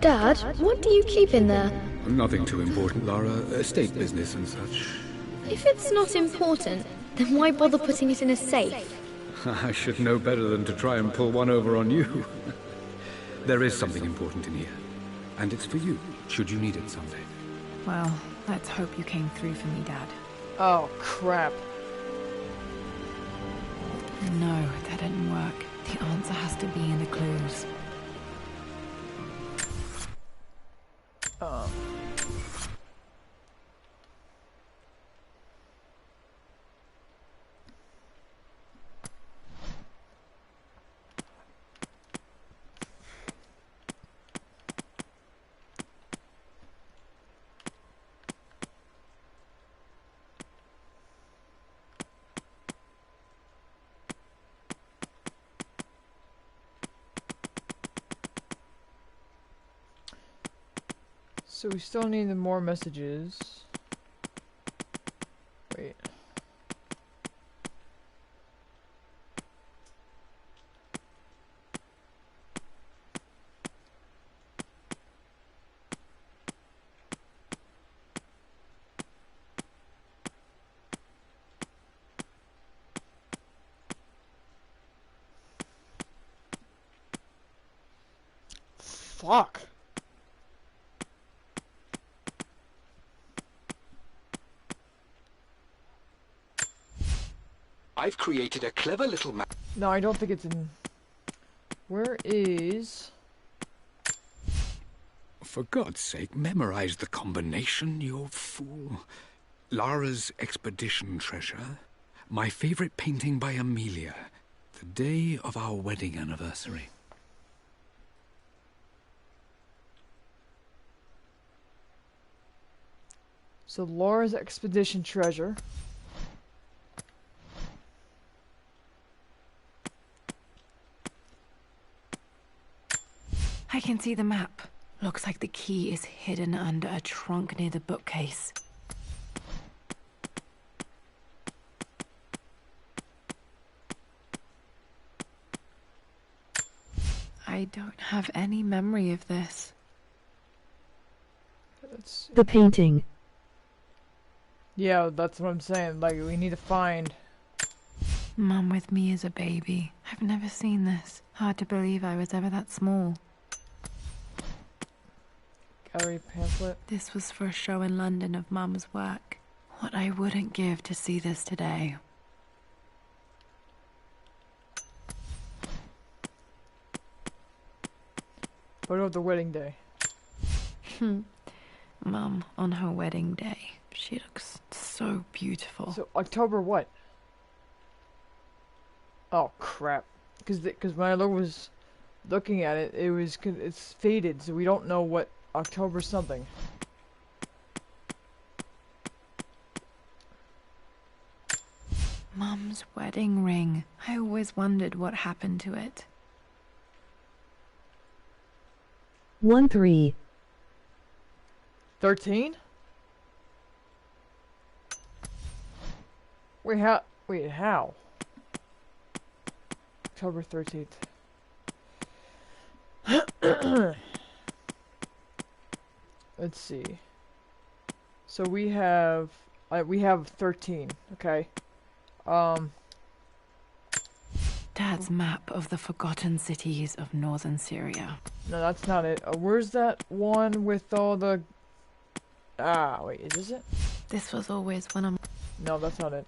Dad, what do you keep in there? Nothing too important, Lara. Estate business and such. If it's not important, then why bother putting it in a safe? I should know better than to try and pull one over on you. There is something important in here. And it's for you, should you need it someday. Well, let's hope you came through for me, Dad. Oh, crap. No, that didn't work. The answer has to be in the clues. So we still need more messages. Wait. Fuck. I've created a clever little map. No, I don't think it's in... Where is... For God's sake, memorize the combination, you fool. Lara's expedition treasure. My favorite painting by Amelia. The day of our wedding anniversary. So Laura's expedition treasure. I can see the map. Looks like the key is hidden under a trunk near the bookcase. I don't have any memory of this. The painting. Yeah, that's what I'm saying. Like, we need to find... Mum with me as a baby. I've never seen this. Hard to believe I was ever that small. Gallery pamphlet. This was for a show in London of Mum's work. What I wouldn't give to see this today. Photo of the wedding day. Mum, on her wedding day, she looks so beautiful. So October what? Oh crap! Because when I was looking at it, it's faded, so we don't know what October something. Mum's wedding ring. I always wondered what happened to it. 1-3. 13? Wait, how? October 13th. Let's see. So we have 13, okay? Dad's map of the forgotten cities of northern Syria. No, that's not it. Where's that one with all the... Ah, wait, is this it? This was always one of... No, that's not it.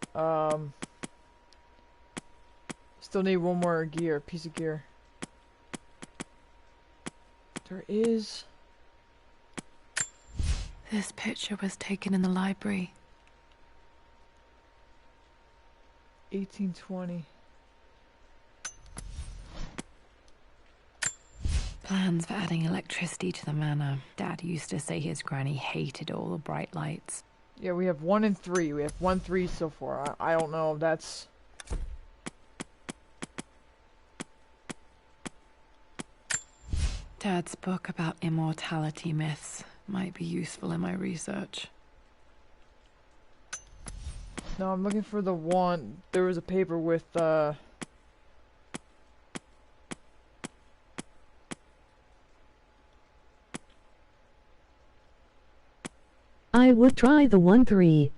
Still need one more piece of gear. There is... This picture was taken in the library. 1820. Plans for adding electricity to the manor. Dad used to say his granny hated all the bright lights. Yeah, we have 1 and 3. We have 1, 3 so far. I don't know if that's... Dad's book about immortality myths might be useful in my research. No, I'm looking for the one. There was a paper with, I would try the 1-3.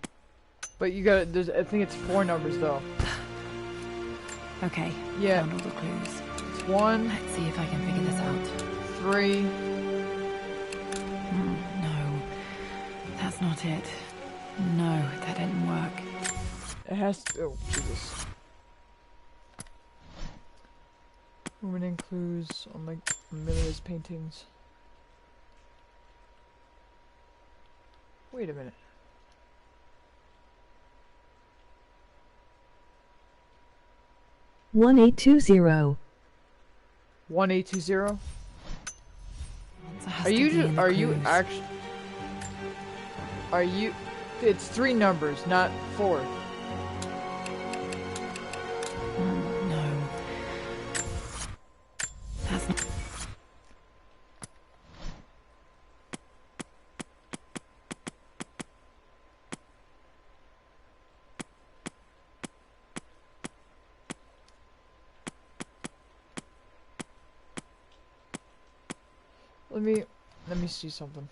But you got I think it's 4 numbers though. Okay, Yeah. found all the clues. It's 1, Let's see if I can figure this out. 3. No, that's not it. No, that didn't work. It has to. Oh, Jesus. Woman includes on like Amelia's paintings. Wait a minute. One 820. 1820? Has Are to you be in the are you clues. actually are you it's 3 numbers, not 4. No. That's not... Let me see something.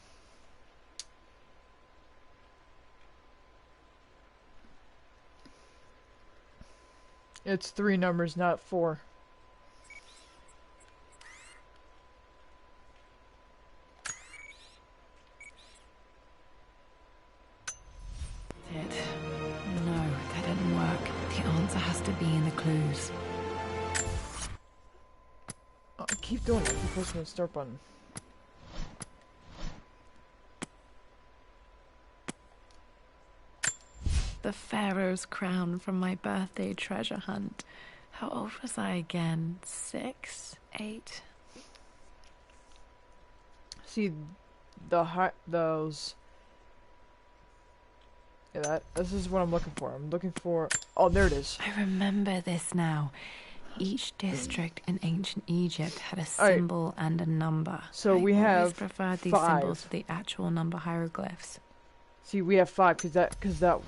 It's 3 numbers, not 4. it. No, that didn't work. The answer has to be in the clues. Oh, keep doing it. Keep pressing the start button. The Pharaoh's crown from my birthday treasure hunt. How old was I again? 6? 8? See those. Yeah, this is what I'm looking for. I'm looking for. Oh, there it is. I remember this now. Each district in ancient Egypt had a All right. symbol and a number. So we I always have preferred these 5. symbols to the actual number hieroglyphs. See, we have 5 because that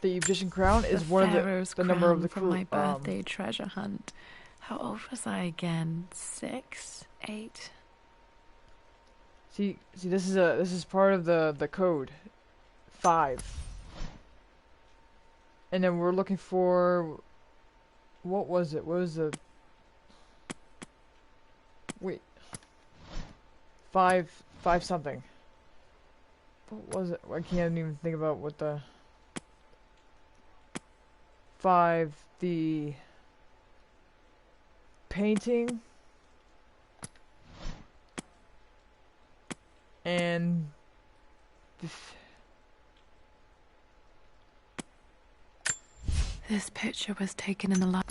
the Egyptian crown is The one of Pharaoh's the number of crown the from crew. my birthday treasure hunt. How old was I again? 6? 8? See, this is part of the code. 5. And then we're looking for. What was it? What was the? Wait. 5 something. What was it? I can't even think about what the. 5, the painting. And This picture was taken in the light.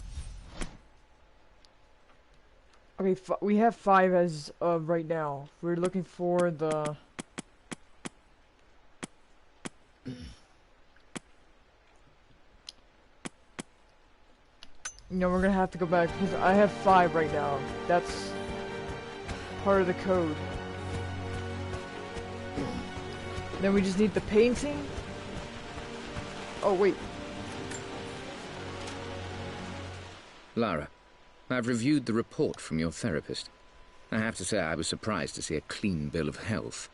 okay, we have 5 as of right now. We're looking for the... You know, we're gonna have to go back, because I have 5 right now. That's part of the code. Then we just need the painting. Oh, wait. Lara, I've reviewed the report from your therapist. I have to say I was surprised to see a clean bill of health.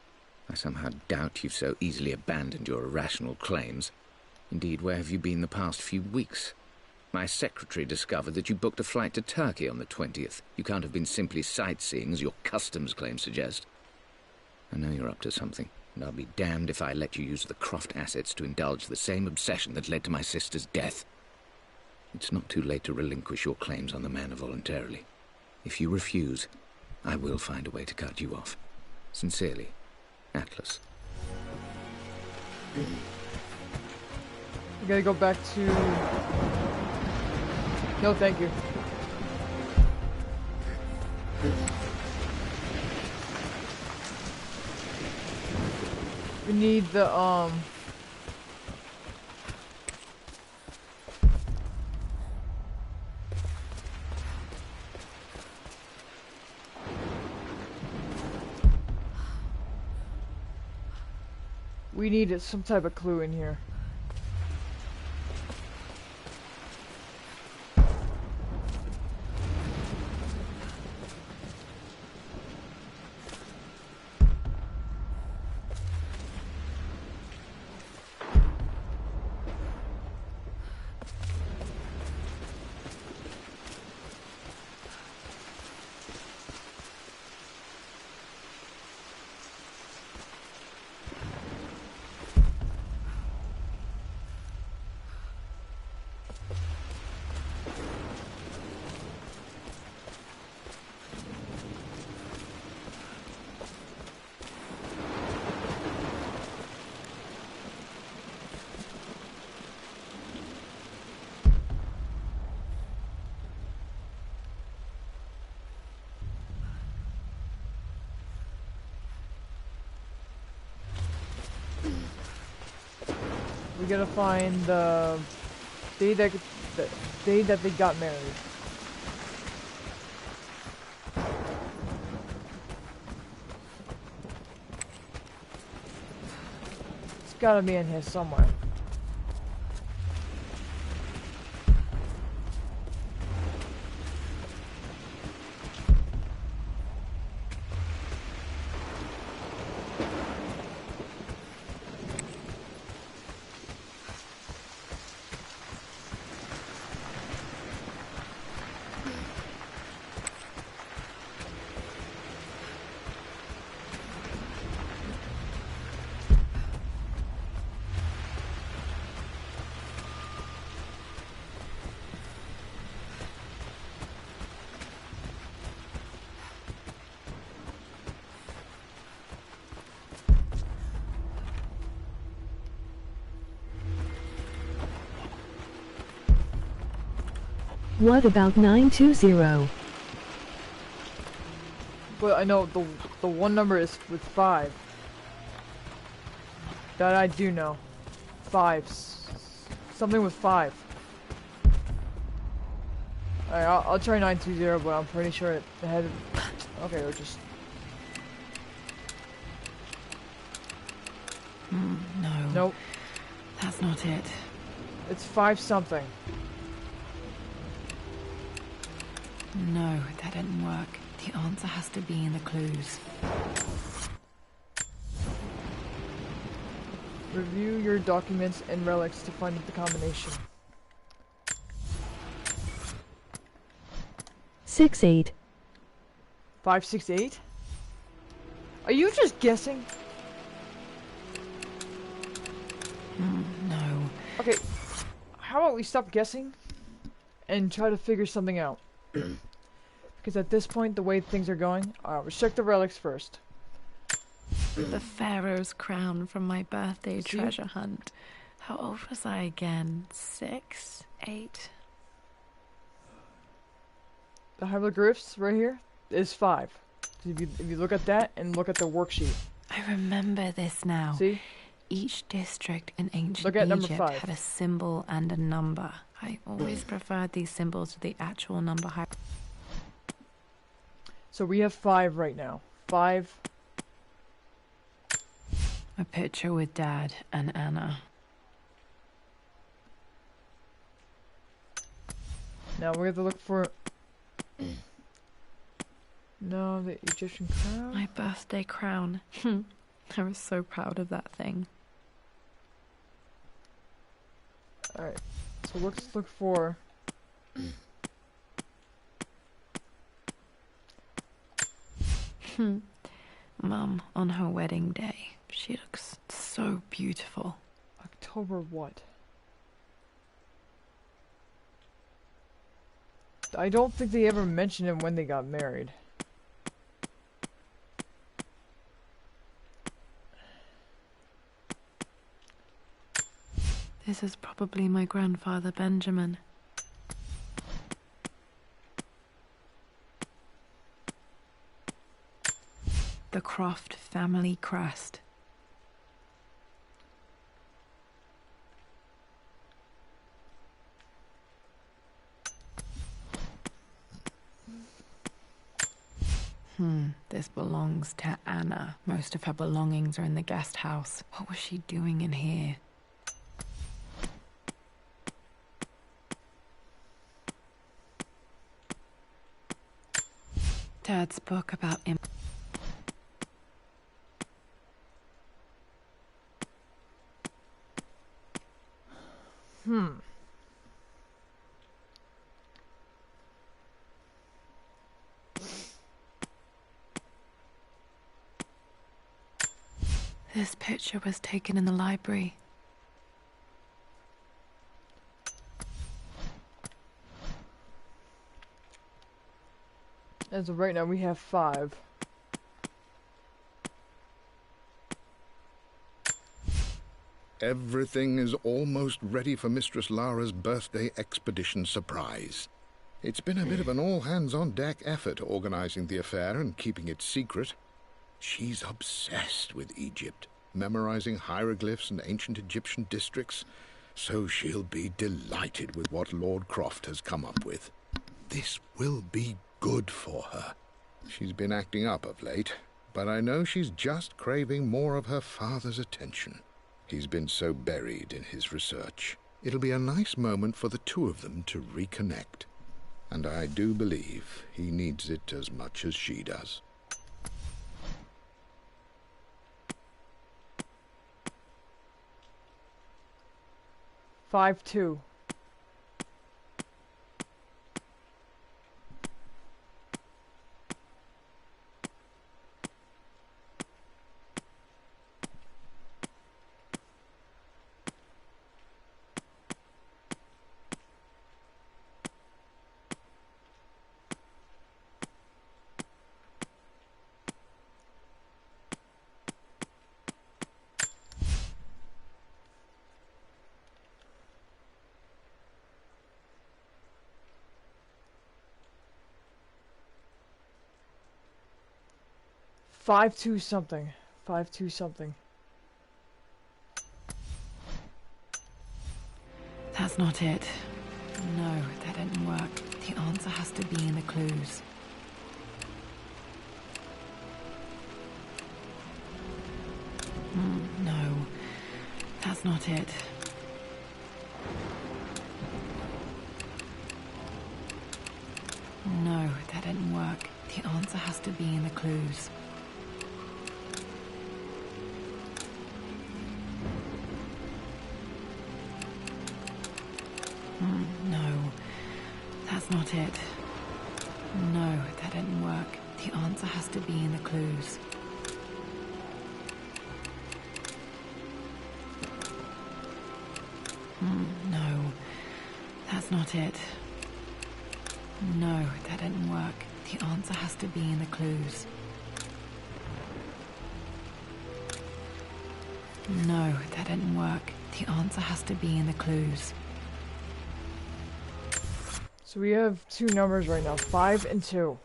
I somehow doubt you've so easily abandoned your irrational claims. Indeed, where have you been the past few weeks? My secretary discovered that you booked a flight to Turkey on the 20th. You can't have been simply sightseeing, as your customs claims suggest. I know you're up to something, and I'll be damned if I let you use the Croft assets to indulge the same obsession that led to my sister's death. It's not too late to relinquish your claims on the Manor voluntarily. If you refuse, I will find a way to cut you off. Sincerely, Atlas. We gotta go back to... No, thank you. We need the, we need some type of clue in here. We gotta find the day that they got married. It's gotta be in here somewhere. What about 920? But I know the one number is with 5. That I do know. 5. Something with 5. Alright, I'll try 920, but I'm pretty sure it had... Okay, we'll just... No. Nope. That's not it. It's 5 something. No, that didn't work. The answer has to be in the clues. Review your documents and relics to find the combination. 68. 568? Are you just guessing? No. Okay, how about we stop guessing and try to figure something out? Because at this point, the way things are going, let's check the relics first. The Pharaoh's crown from my birthday treasure hunt. How old was I again? 6? 8? The hieroglyphs right here is 5. So if you look at that and look at the worksheet. I remember this now. See? Each district in ancient Look at number Egypt 5. had a symbol and a number. I always preferred these symbols to the actual number. So we have 5 right now. 5. A picture with Dad and Anna. Now we have to look for... No, the Egyptian crown. My birthday crown. I was so proud of that thing. Alright, so let's look for... Mum, on her wedding day. She looks so beautiful. October what? I don't think they ever mentioned it when they got married. This is probably my grandfather Benjamin. The Croft family crest. This belongs to Anna. Most of her belongings are in the guest house. What was she doing in here? Dad's book about This picture was taken in the library. As of right now, we have 5. Everything is almost ready for Mistress Lara's birthday expedition surprise. It's been a bit of an all-hands-on-deck effort organizing the affair and keeping it secret. She's obsessed with Egypt, memorizing hieroglyphs and ancient Egyptian districts, so she'll be delighted with what Lord Croft has come up with. This will be good for her. She's been acting up of late, but I know she's just craving more of her father's attention. He's been so buried in his research. It'll be a nice moment for the two of them to reconnect. And I do believe he needs it as much as she does. Five, 2. Five, 2 something. 5, 2 something. That's not it. No, that didn't work. The answer has to be in the clues. No, that's not it. No, that didn't work. The answer has to be in the clues. No, that's not it. No, that didn't work. The answer has to be in the clues. No, that's not it. No, that didn't work. The answer has to be in the clues. No, that didn't work. The answer has to be in the clues. So we have two numbers right now, 5 and 2.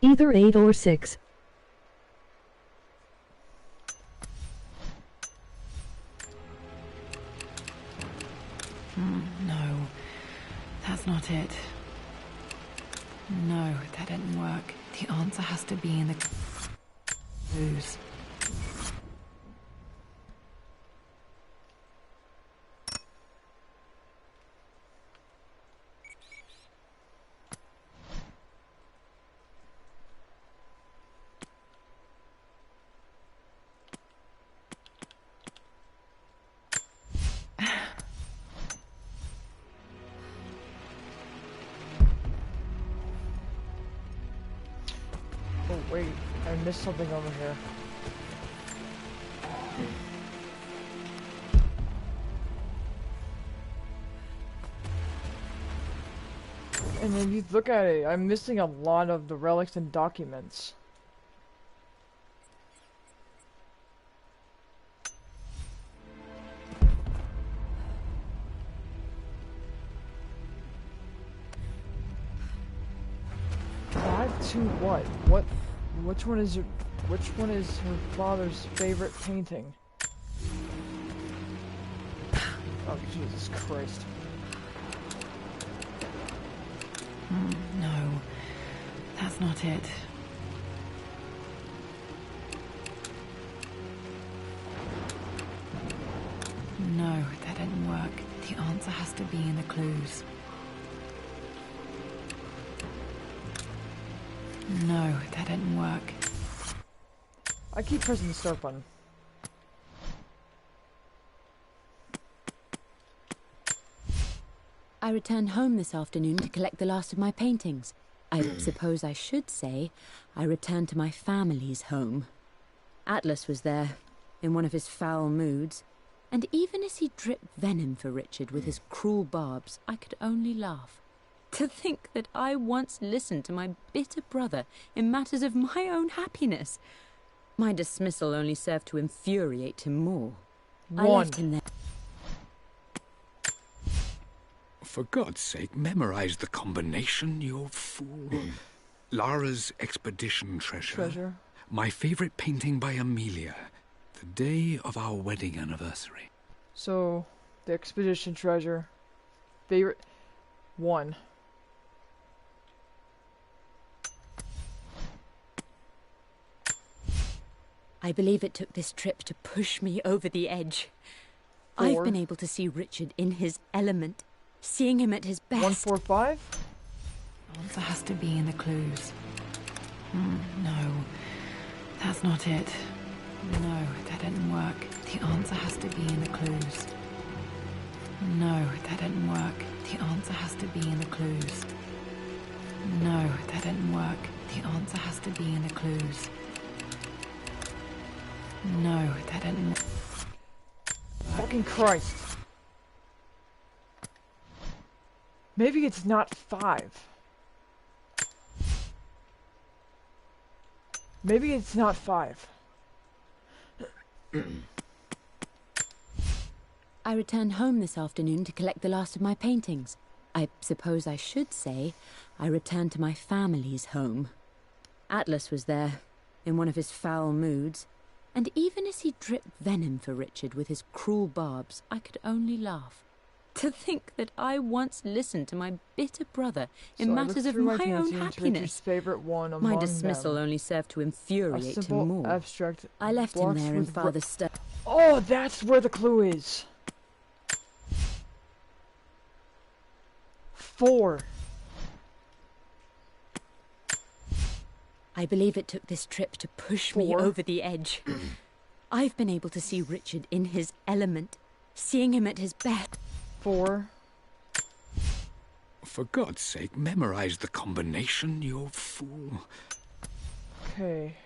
Either 8 or 6. No, that's not it. No, that didn't work. The answer has to be in the clues. Oh wait, I missed something over here. And if you look at it, I'm missing a lot of the relics and documents. To what? Which one is her father's favorite painting? Oh, Jesus Christ. No, that's not it. No, that didn't work. The answer has to be in the clues. No, that didn't work. I keep pressing the start button. I returned home this afternoon to collect the last of my paintings. I suppose I should say I returned to my family's home. Atlas was there, in one of his foul moods, and even as he dripped venom for Richard with his cruel barbs, I could only laugh. To think that I once listened to my bitter brother in matters of my own happiness. My dismissal only served to infuriate him more. I left him there. For God's sake, memorize the combination, you fool. Lara's expedition treasure. My favorite painting by Amelia. The day of our wedding anniversary. So, the expedition treasure. Favorite 1. I believe it took this trip to push me over the edge. 4. I've been able to see Richard in his element, seeing him at his best. 145? Answer has to be in the clues. No, that's not it. No, that didn't work. The answer has to be in the clues. No, that didn't work. The answer has to be in the clues. No, that didn't work. The answer has to be in the clues. No, that didn't. Fucking Christ. Maybe it's not 5. Maybe it's not 5. I returned home this afternoon to collect the last of my paintings. I suppose I should say I returned to my family's home. Atlas was there, in one of his foul moods, and even as he dripped venom for Richard with his cruel barbs, I could only laugh. To think that I once listened to my bitter brother in matters of my own happiness. Favorite one among my dismissal them. Only served to infuriate him more. Abstract I left him there in father's study. Oh, that's where the clue is. 4. I believe it took this trip to push me over the edge. I've been able to see Richard in his element, seeing him at his best. 4. For God's sake, memorize the combination, you fool. Okay.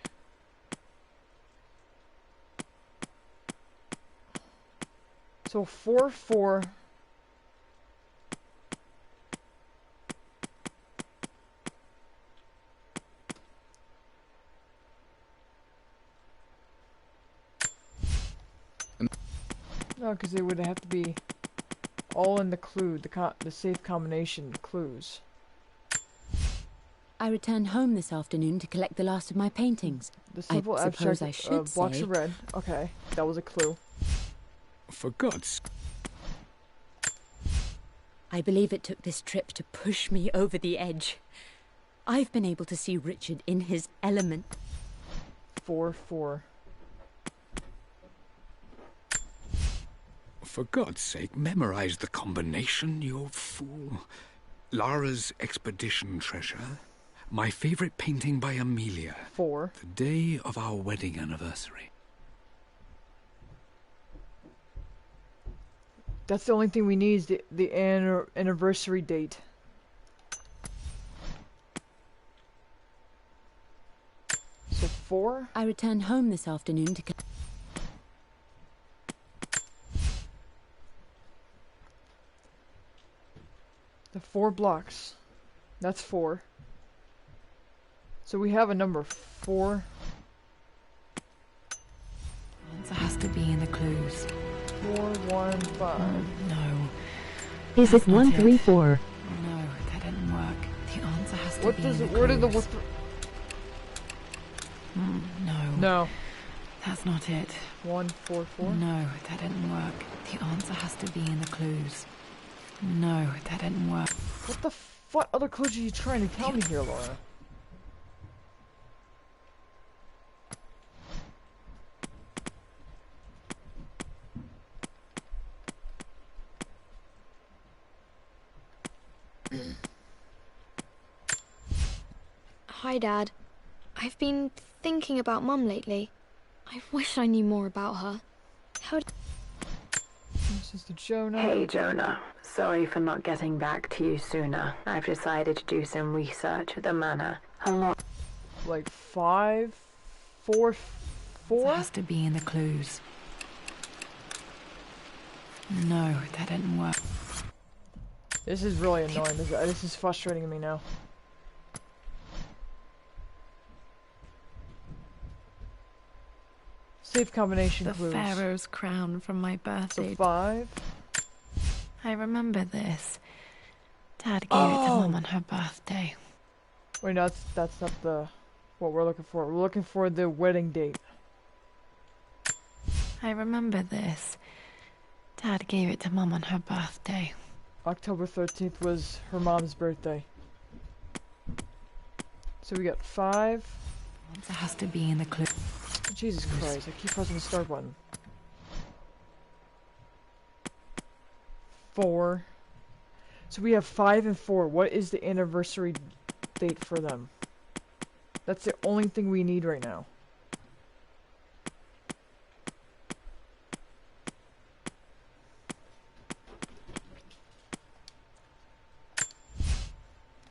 So 4, 4. No, because they would have to be all in the clue, the safe combination clues. I returned home this afternoon to collect the last of my paintings. The simple I suppose abstract I should blocks say. of red. Okay, that was a clue. For God's... I believe it took this trip to push me over the edge. I've been able to see Richard in his element. 4, 4. For God's sake, memorize the combination, you fool. Lara's expedition treasure. My favorite painting by Amelia. 4. The day of our wedding anniversary. That's the only thing we need is the anniversary date. So 4? I returned home this afternoon to... The 4 blocks. That's 4. So we have a number 4. The answer has to be in the clues. 4, 1, 5. No. Is it That's not 1, 3, 4? No, that didn't work. The answer has to What be does in it? the Where did the clues. what? No. No. That's not it. 1, 4, 4. No, that didn't work. The answer has to be in the clues. No, that didn't work. What other clues are you trying to tell me here, Laura? Hi, Dad. I've been thinking about Mum lately. I wish I knew more about her. How d- This is the Jonah. Hey, Jonah. Sorry for not getting back to you sooner. I've decided to do some research at the Manor. Like 5, 4, 4? It has to be in the clues. No, that didn't work. This is really annoying. This is frustrating me now. Safe combination The clues. Pharaoh's crown from my birthday. So 5. I remember this. Dad gave it to Mum on her birthday. Wait, no, that's not what we're looking for. We're looking for the wedding date. I remember this. Dad gave it to Mum on her birthday. October 13th was her mom's birthday. So we got 5. It has to be in the clue. Jesus Christ, I keep pressing the start button. 4. So we have 5 and 4. What is the anniversary date for them? That's the only thing we need right now.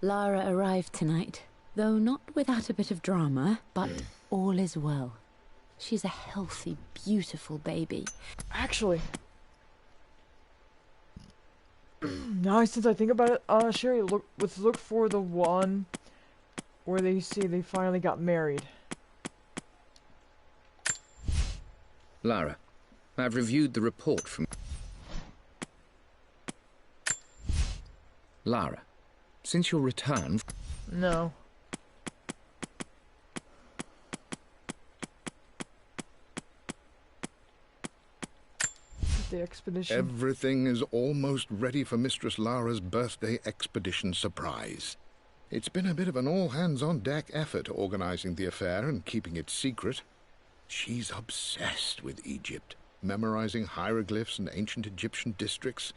Lara arrived tonight, though not without a bit of drama, but all is well. She's a healthy, beautiful baby. Actually, now since I think about it, Sherry, let's look for the one where they say they finally got married. Lara, I've reviewed the report from... Lara, since your return... No. The expedition. Everything is almost ready for Mistress Lara's birthday expedition surprise. It's been a bit of an all-hands-on-deck effort organizing the affair and keeping it secret. She's obsessed with Egypt, memorizing hieroglyphs and ancient Egyptian districts,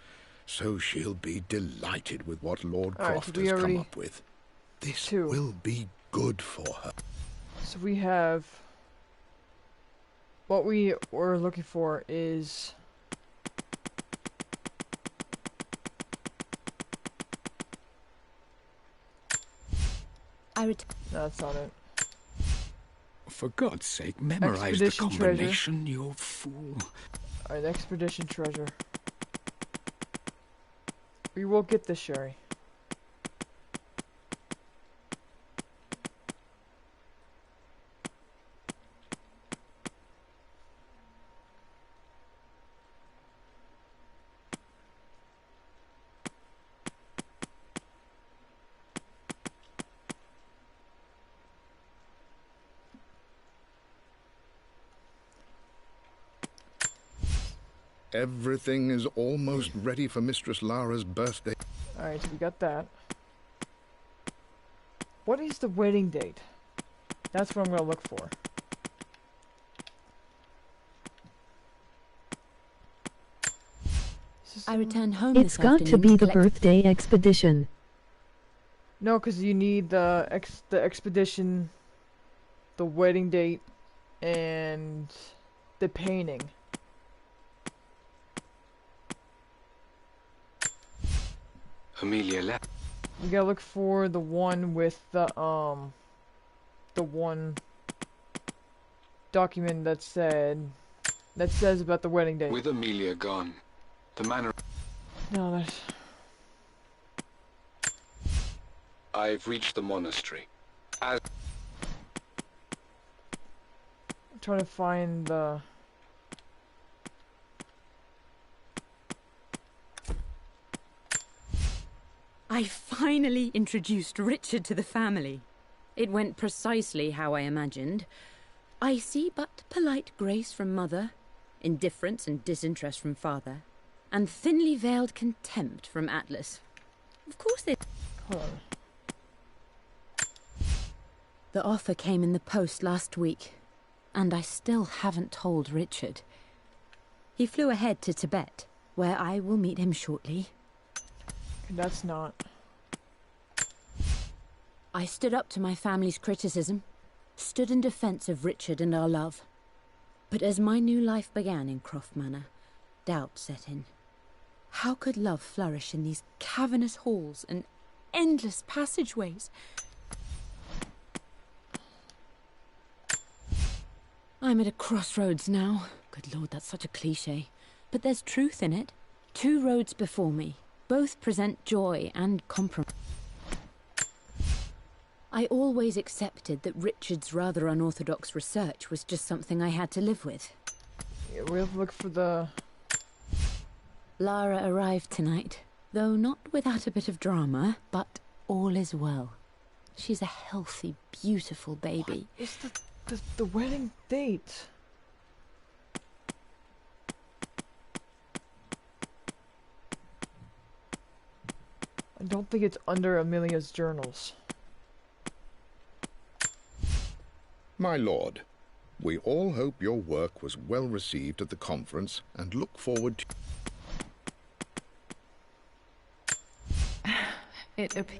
so she'll be delighted with what Lord Croft has come up with. This will be good for her. So we have... What we were looking for is... No, that's not it. For God's sake, memorize the combination, you fool. Alright, expedition treasure. We will get this, Sherry. Everything is almost ready for Mistress Lara's birthday. Alright, so we got that. What is the wedding date? That's what I'm gonna look for. I returned home It's this got afternoon to be the collect- birthday expedition. No, because you need the expedition, the wedding date, and the painting. Amelia left. You gotta look for the one with the one document that says about the wedding date. With Amelia gone, the manor... No, that's... I've reached the monastery. As... I'm trying to find the... I finally introduced Richard to the family. It went precisely how I imagined. I see but polite grace from mother, indifference and disinterest from father, and thinly veiled contempt from Atlas. Of course they... Hold on. The offer came in the post last week, and I still haven't told Richard. He flew ahead to Tibet, where I will meet him shortly. That's not... I stood up to my family's criticism, stood in defense of Richard and our love. But as my new life began in Croft Manor, doubt set in. How could love flourish in these cavernous halls and endless passageways? I'm at a crossroads now. Good Lord, that's such a cliché. But there's truth in it. Two roads before me. Both present joy and compromise. I always accepted that Richard's rather unorthodox research was just something I had to live with. Yeah, we'll have to look for the... Lara arrived tonight, though not without a bit of drama, but all is well. She's a healthy, beautiful baby. What is the wedding date? I don't think it's under Amelia's journals. My lord, we all hope your work was well received at the conference and look forward to...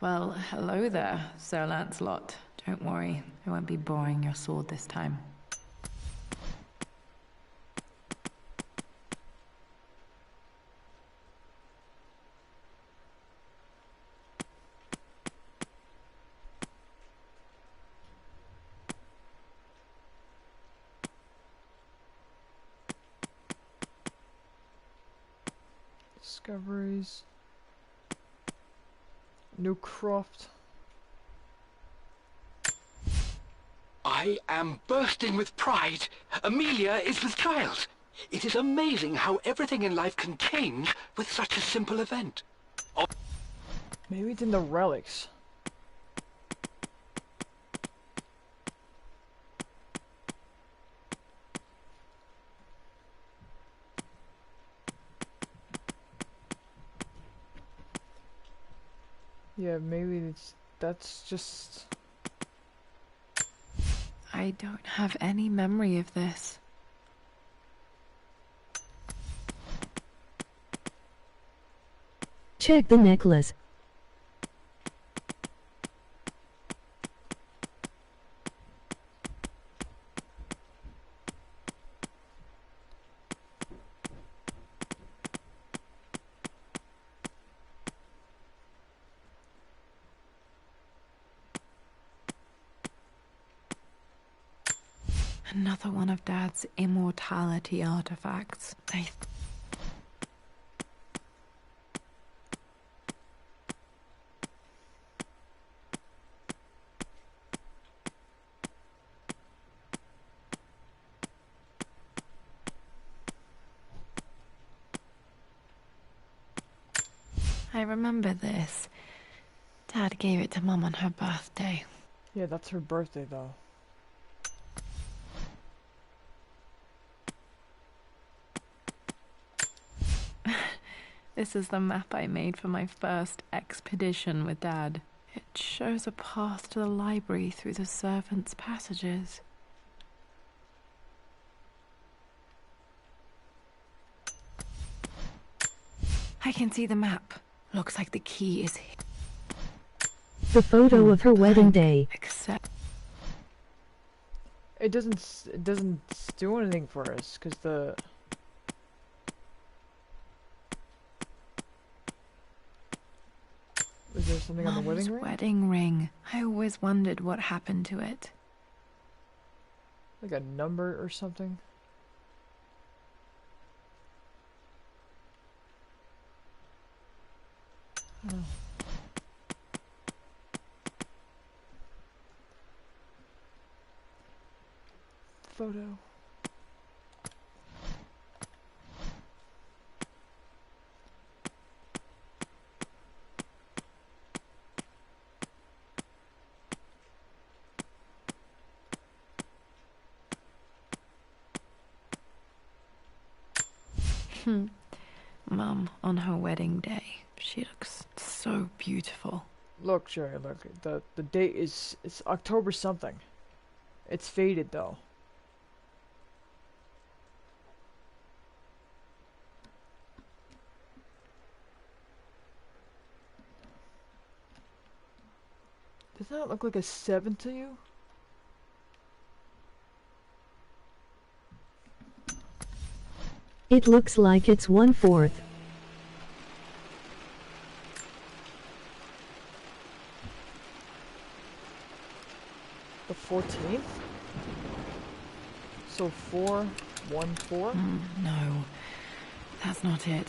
Well, hello there, Sir Lancelot. Don't worry, I won't be boring your sword this time. Discoveries. New Croft. I am bursting with pride. Amelia is with child. It is amazing how everything in life can change with such a simple event. Maybe it's in the relics. Yeah, maybe that's just... I don't have any memory of this. Check the necklace. Another one of Dad's immortality artifacts. I remember this. Dad gave it to Mum on her birthday. Yeah, that's her birthday, though. This is the map I made for my first expedition with Dad. It shows a path to the library through the servants' passages. I can see the map. Looks like the key is here. The photo of her wedding day. Except It doesn't do anything for us, because the... Is there something on the Mum's wedding ring? wedding ring. I always wondered what happened to it. Like a number or something? Oh. Photo. Mum, on her wedding day, she looks so beautiful. Look, Sherry, look. The date is... It's October something. It's faded, though. Does that look like a 7 to you? It looks like it's 1/4. The 14th? So 4, 1, 4? No, that's not it.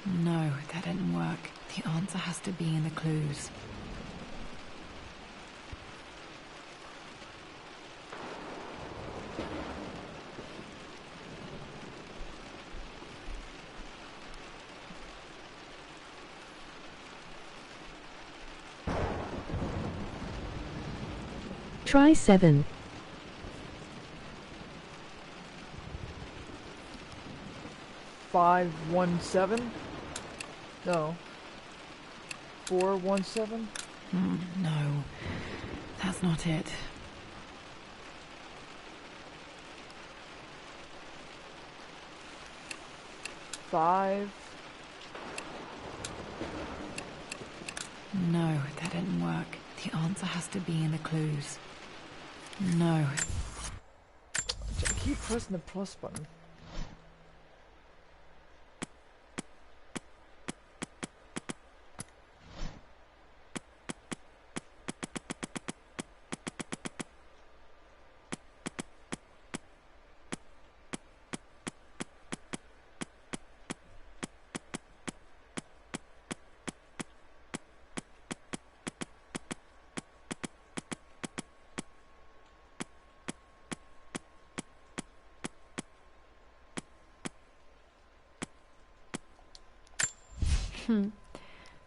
No, that didn't work. The answer has to be in the clues. Try 7. 5, 1, 7? No. 4, 1, 7? No, that's not it. Five. No, that didn't work. The answer has to be in the clues. No. I keep pressing the plus button.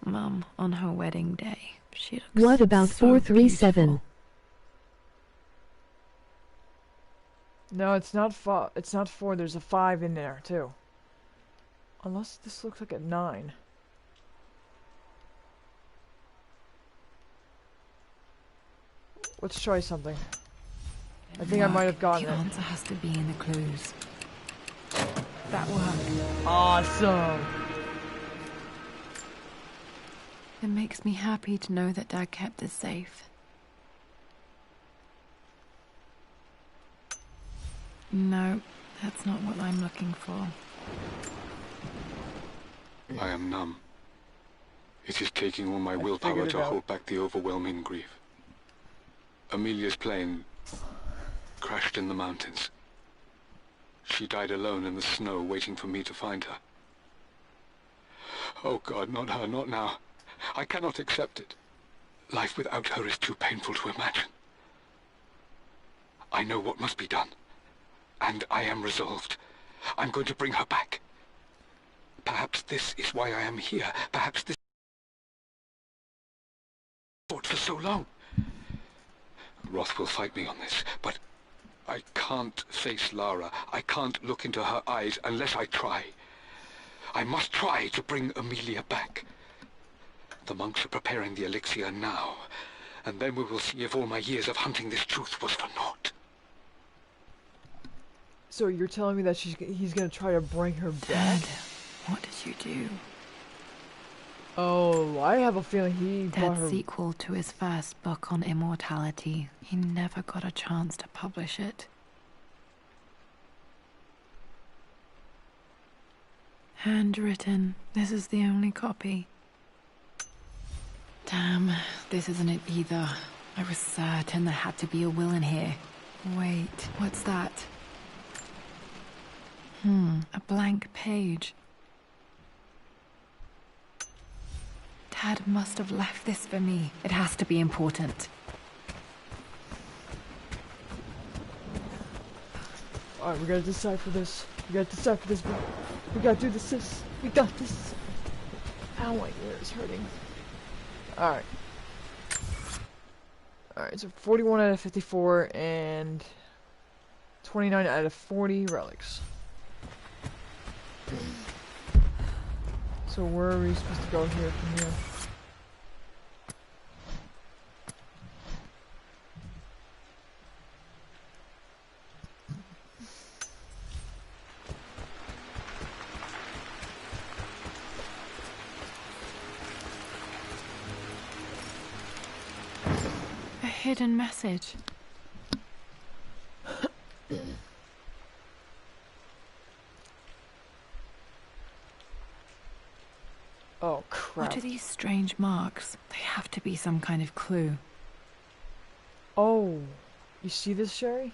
Mum, on her wedding day, she looks What about so 437? beautiful. No, it's not it's not 4. There's a 5 in there, too. Unless this looks like a 9. Let's try something. I think I might have gotten The it. answer has to be in the clues. That worked. Awesome! It makes me happy to know that Dad kept it safe. No, that's not what I'm looking for. I am numb. It is taking all my I willpower figured to it out. hold back the overwhelming grief. Amelia's plane crashed in the mountains. She died alone in the snow, waiting for me to find her. Oh God, not her, not now. I cannot accept it. Life without her is too painful to imagine. I know what must be done, and I am resolved. I'm going to bring her back. Perhaps Perhaps this is why I am here. Perhaps this fought for so long. Roth will fight me on this, but I can't face Lara. I can't look into her eyes unless I try. I must try to bring Amelia back. The monks are preparing the elixir now, and then we will see if all my years of hunting this truth was for naught. So you're telling me that he's gonna try to bring her back? Dad, what did you do? Oh, I have a feeling he brought Dad's her... sequel to his first book on immortality. He never got a chance to publish it. Handwritten. This is the only copy. Damn, this isn't it either. I was certain there had to be a will in here. Wait, what's that? A blank page. Dad must have left this for me. It has to be important. Alright, we gotta decipher this. We gotta decipher this. We gotta do this. We got this. Ow, my ear is hurting. Alright. Alright, so 41 out of 54 and 29 out of 40 relics. So where are we supposed to go here from here? A hidden message. Oh, crap. What are these strange marks? They have to be some kind of clue. Oh, you see this, Sherry?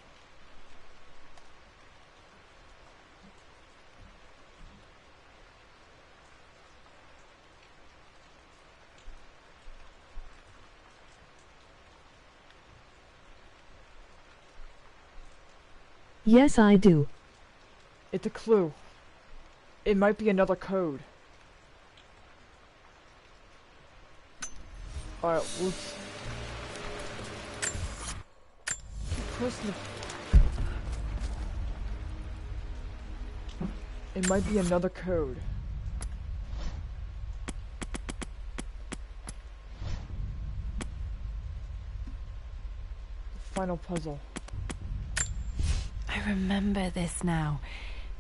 Yes, I do. It's a clue. It might be another code. Alright, let's... keep pressing the... It might be another code. Final puzzle. I remember this now.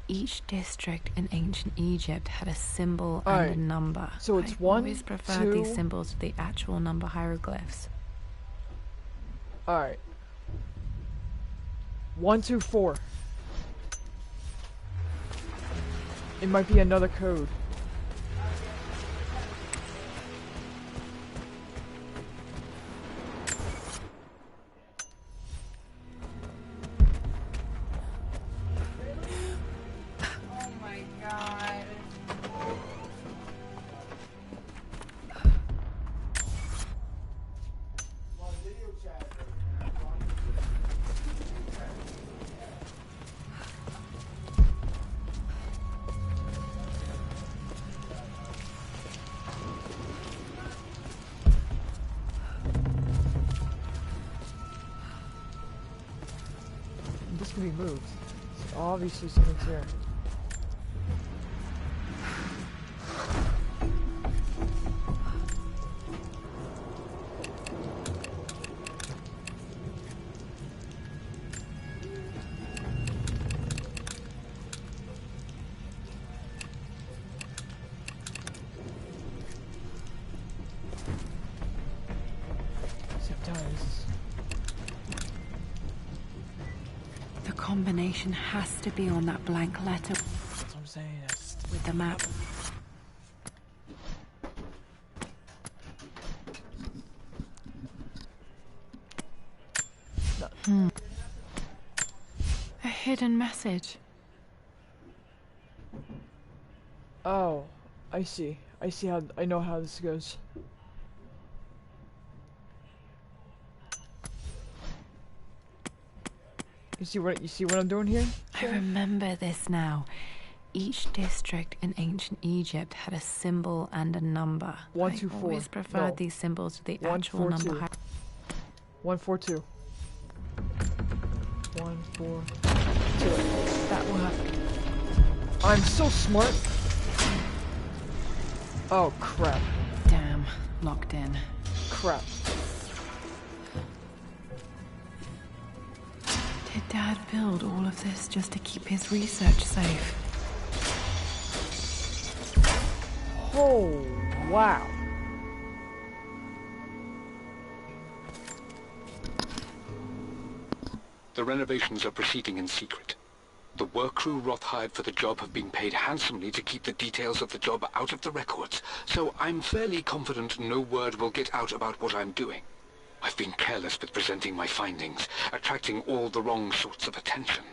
Each district in ancient Egypt had a symbol and a number. So it's I one, always preferred two... these symbols to the actual number hieroglyphs. Alright. 1, 2, 4. It might be another code. This can be moved. So obviously something's here. Sometimes. The combination has to be on that blank letter That's what I'm saying. That's... with the map. A hidden message. Oh, I see. I see how... I know how this goes. You see what I'm doing here? I remember this now. Each district in ancient Egypt had a symbol and a number. 124. I always preferred No. these symbols to the 142. actual number. 142. 142. That worked. I'm so smart. Oh crap. Damn, locked in. Crap. Did Dad build all of this just to keep his research safe? Oh, wow. The renovations are proceeding in secret. The work crew Roth hired for the job have been paid handsomely to keep the details of the job out of the records, so I'm fairly confident no word will get out about what I'm doing. I've been careless with presenting my findings, attracting all the wrong sorts of attention.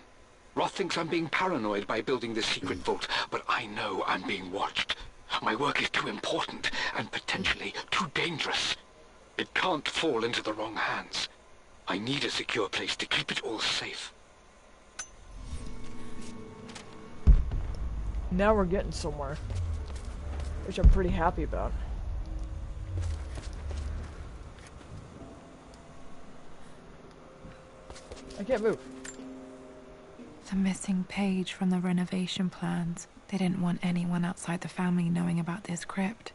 Roth thinks I'm being paranoid by building this secret vault, but I know I'm being watched. My work is too important and potentially too dangerous. It can't fall into the wrong hands. I need a secure place to keep it all safe. Now we're getting somewhere, which I'm pretty happy about. I can't move. The missing page from the renovation plans. They didn't want anyone outside the family knowing about this crypt.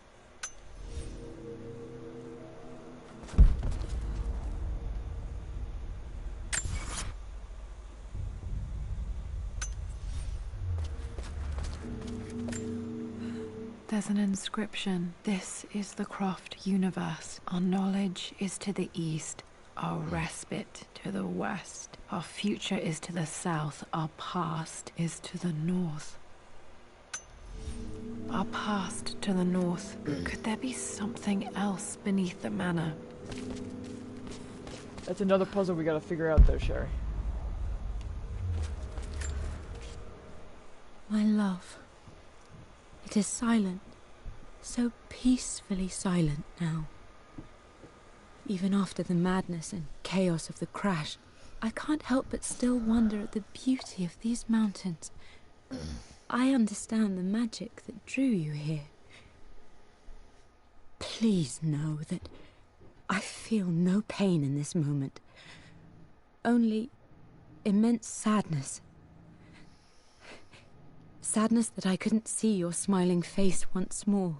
There's an inscription. This is the Croft universe. Our knowledge is to the east, our respite to the west. Our future is to the south, our past is to the north. Our past to the north. Could there be something else beneath the manor? That's another puzzle we gotta figure out there, Sherry. My love. It is silent, so peacefully silent now. Even after the madness and chaos of the crash, I can't help but still wonder at the beauty of these mountains. I understand the magic that drew you here. Please know that I feel no pain in this moment, only immense sadness. Sadness that I couldn't see your smiling face once more.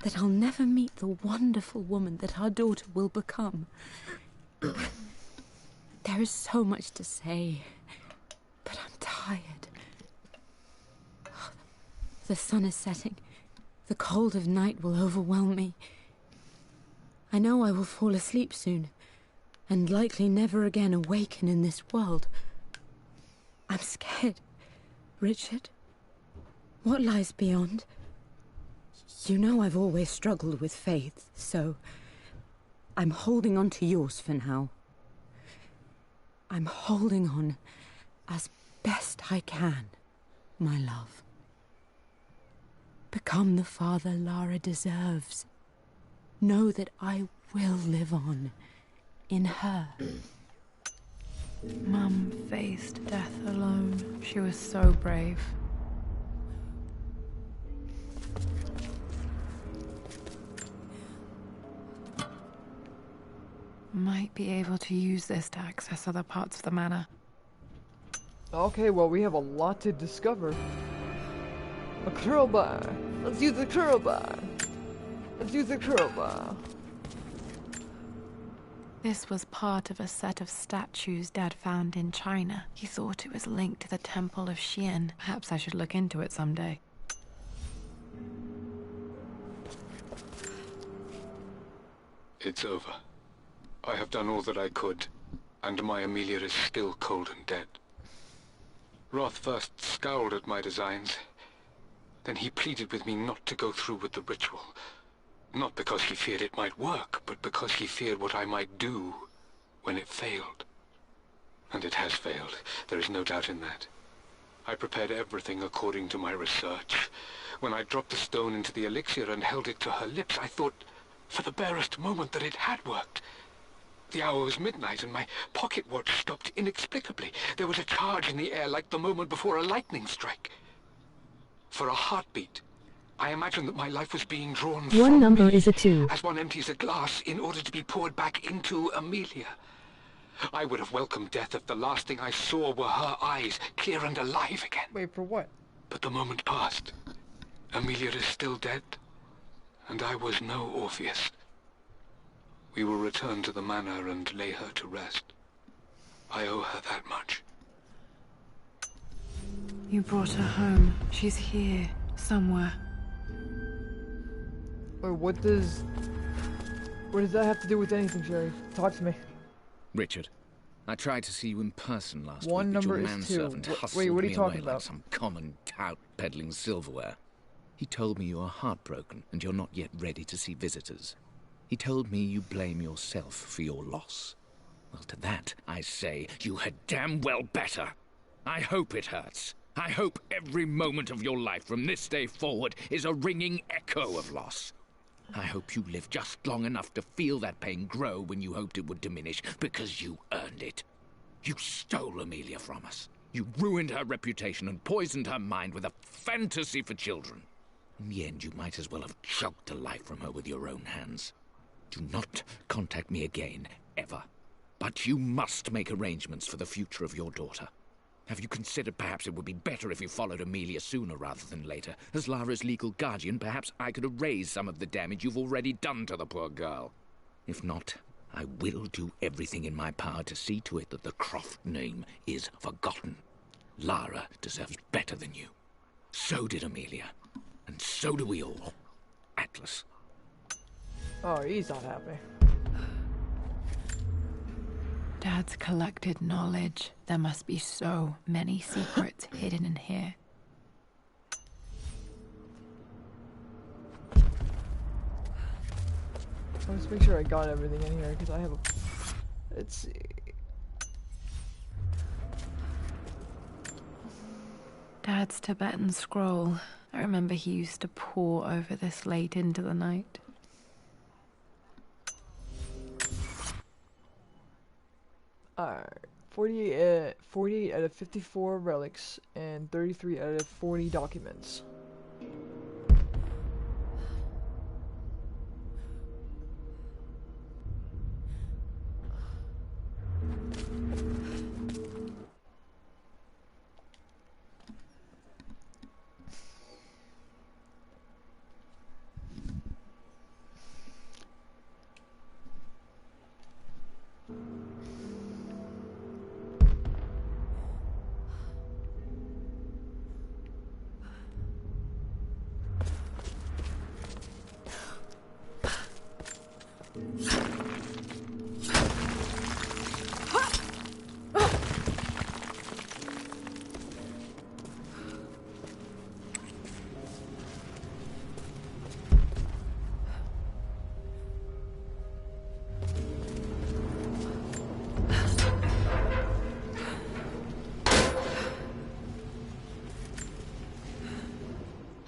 That I'll never meet the wonderful woman that our daughter will become. There is so much to say, but I'm tired. The sun is setting. The cold of night will overwhelm me. I know I will fall asleep soon, and likely never again awaken in this world. I'm scared. Richard, what lies beyond? You know I've always struggled with faith, so I'm holding on to yours for now. I'm holding on as best I can, my love. Become the father Lara deserves. Know that I will live on in her. Mum faced death alone. She was so brave. Might be able to use this to access other parts of the manor. Okay, well, we have a lot to discover. A crowbar. Let's use the crowbar. Let's use the crowbar. This was part of a set of statues Dad found in China. He thought it was linked to the Temple of Xian. Perhaps I should look into it someday. It's over. I have done all that I could, and my Amelia is still cold and dead. Roth first scowled at my designs. Then he pleaded with me not to go through with the ritual. Not because he feared it might work, but because he feared what I might do when it failed. And it has failed. There is no doubt in that. I prepared everything according to my research. When I dropped the stone into the elixir and held it to her lips, I thought for the barest moment that it had worked. The hour was midnight, and my pocket watch stopped inexplicably. There was a charge in the air like the moment before a lightning strike. For a heartbeat, I imagined that my life was being drawn One from number me, is a 2. as one empties a glass in order to be poured back into Amelia. I would have welcomed death if the last thing I saw were her eyes, clear and alive again. Wait, for what? But the moment passed. Amelia is still dead, and I was no Orpheus. We will return to the manor and lay her to rest. I owe her that much. You brought her home. She's here, somewhere. Wait, what does that have to do with anything, Sheriff? Talk to me. Richard, I tried to see you in person last One week, but number your is 2. manservant hustled Wait, what are you me talking away like about? some common tout peddling silverware. He told me you are heartbroken and you're not yet ready to see visitors. He told me you blame yourself for your loss. Well, to that, I say, you had damn well better. I hope it hurts. I hope every moment of your life from this day forward is a ringing echo of loss. I hope you live just long enough to feel that pain grow when you hoped it would diminish, because you earned it. You stole Amelia from us. You ruined her reputation and poisoned her mind with a fantasy for children. In the end, you might as well have choked the life from her with your own hands. Do not contact me again, ever. But you must make arrangements for the future of your daughter. Have you considered perhaps it would be better if you followed Amelia sooner rather than later? As Lara's legal guardian, perhaps I could erase some of the damage you've already done to the poor girl. If not, I will do everything in my power to see to it that the Croft name is forgotten. Lara deserves better than you. So did Amelia. And so do we all. Atlas. Oh, he's not happy. Dad's collected knowledge. There must be so many secrets hidden in here. Let's make sure I got everything in here, because I have a... Let's see... Dad's Tibetan scroll. I remember he used to pore over this late into the night. Alright, 48 out of 54 relics and 33 out of 40 documents.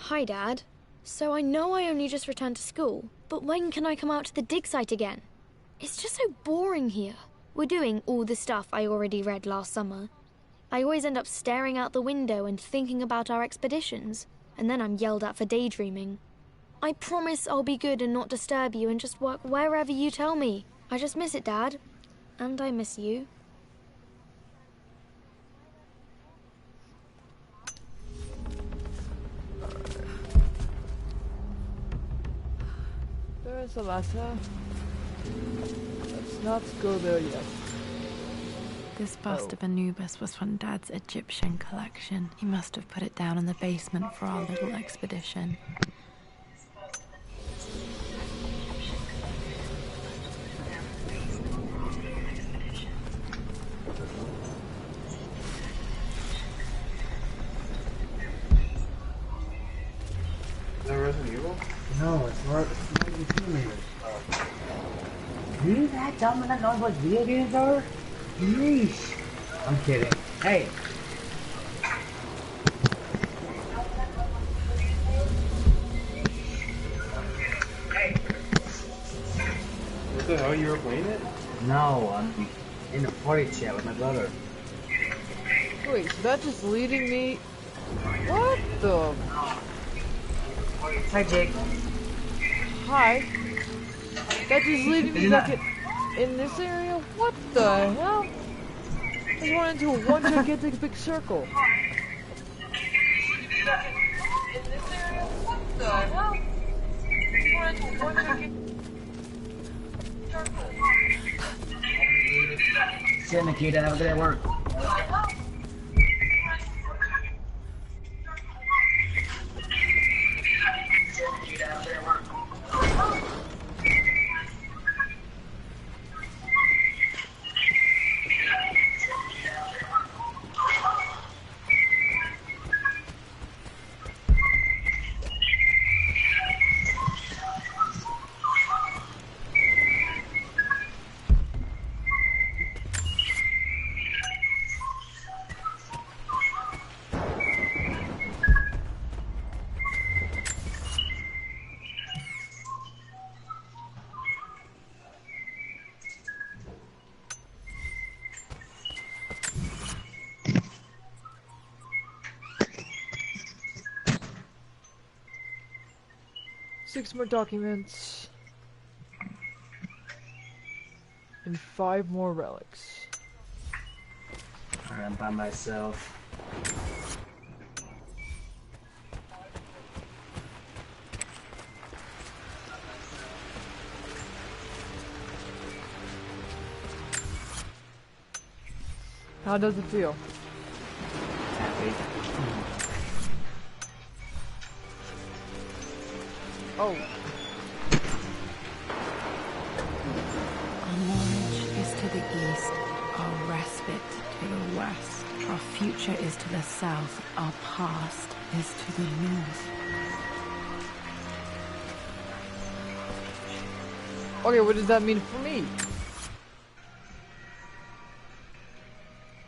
Hi, Dad. So I know I only just returned to school, but when can I come out to the dig site again? It's just so boring here. We're doing all the stuff I already read last summer. I always end up staring out the window and thinking about our expeditions, and then I'm yelled at for daydreaming. I promise I'll be good and not disturb you and just work wherever you tell me. I just miss it, Dad. And I miss you. There's a letter. Let's not go there yet. This bust of Anubis was from Dad's Egyptian collection. He must have put it down in the basement for our little expedition. Is that Resident Evil? No, it's not even 2 meters. You that dumb and not know what video games are? Yeesh. I'm kidding. Hey. Hey. What the hell, you were playing it? No, I'm in the party chat with my brother. Wait, so that's just leading me... What the... Hi, Jake. Hi. That just leading me back in this area? What the hell? I just went into a one gigantic big circle. In this area? What the hell? I went into a one gigantic circle. See you, Nikita. Have a good day at work. Six more documents. And 5 more relics. Alright, I'm by myself. How does it feel? Happy. Oh. Our knowledge is to the east, our respite to the west. Our future is to the south, our past is to the north. Okay, what does that mean for me?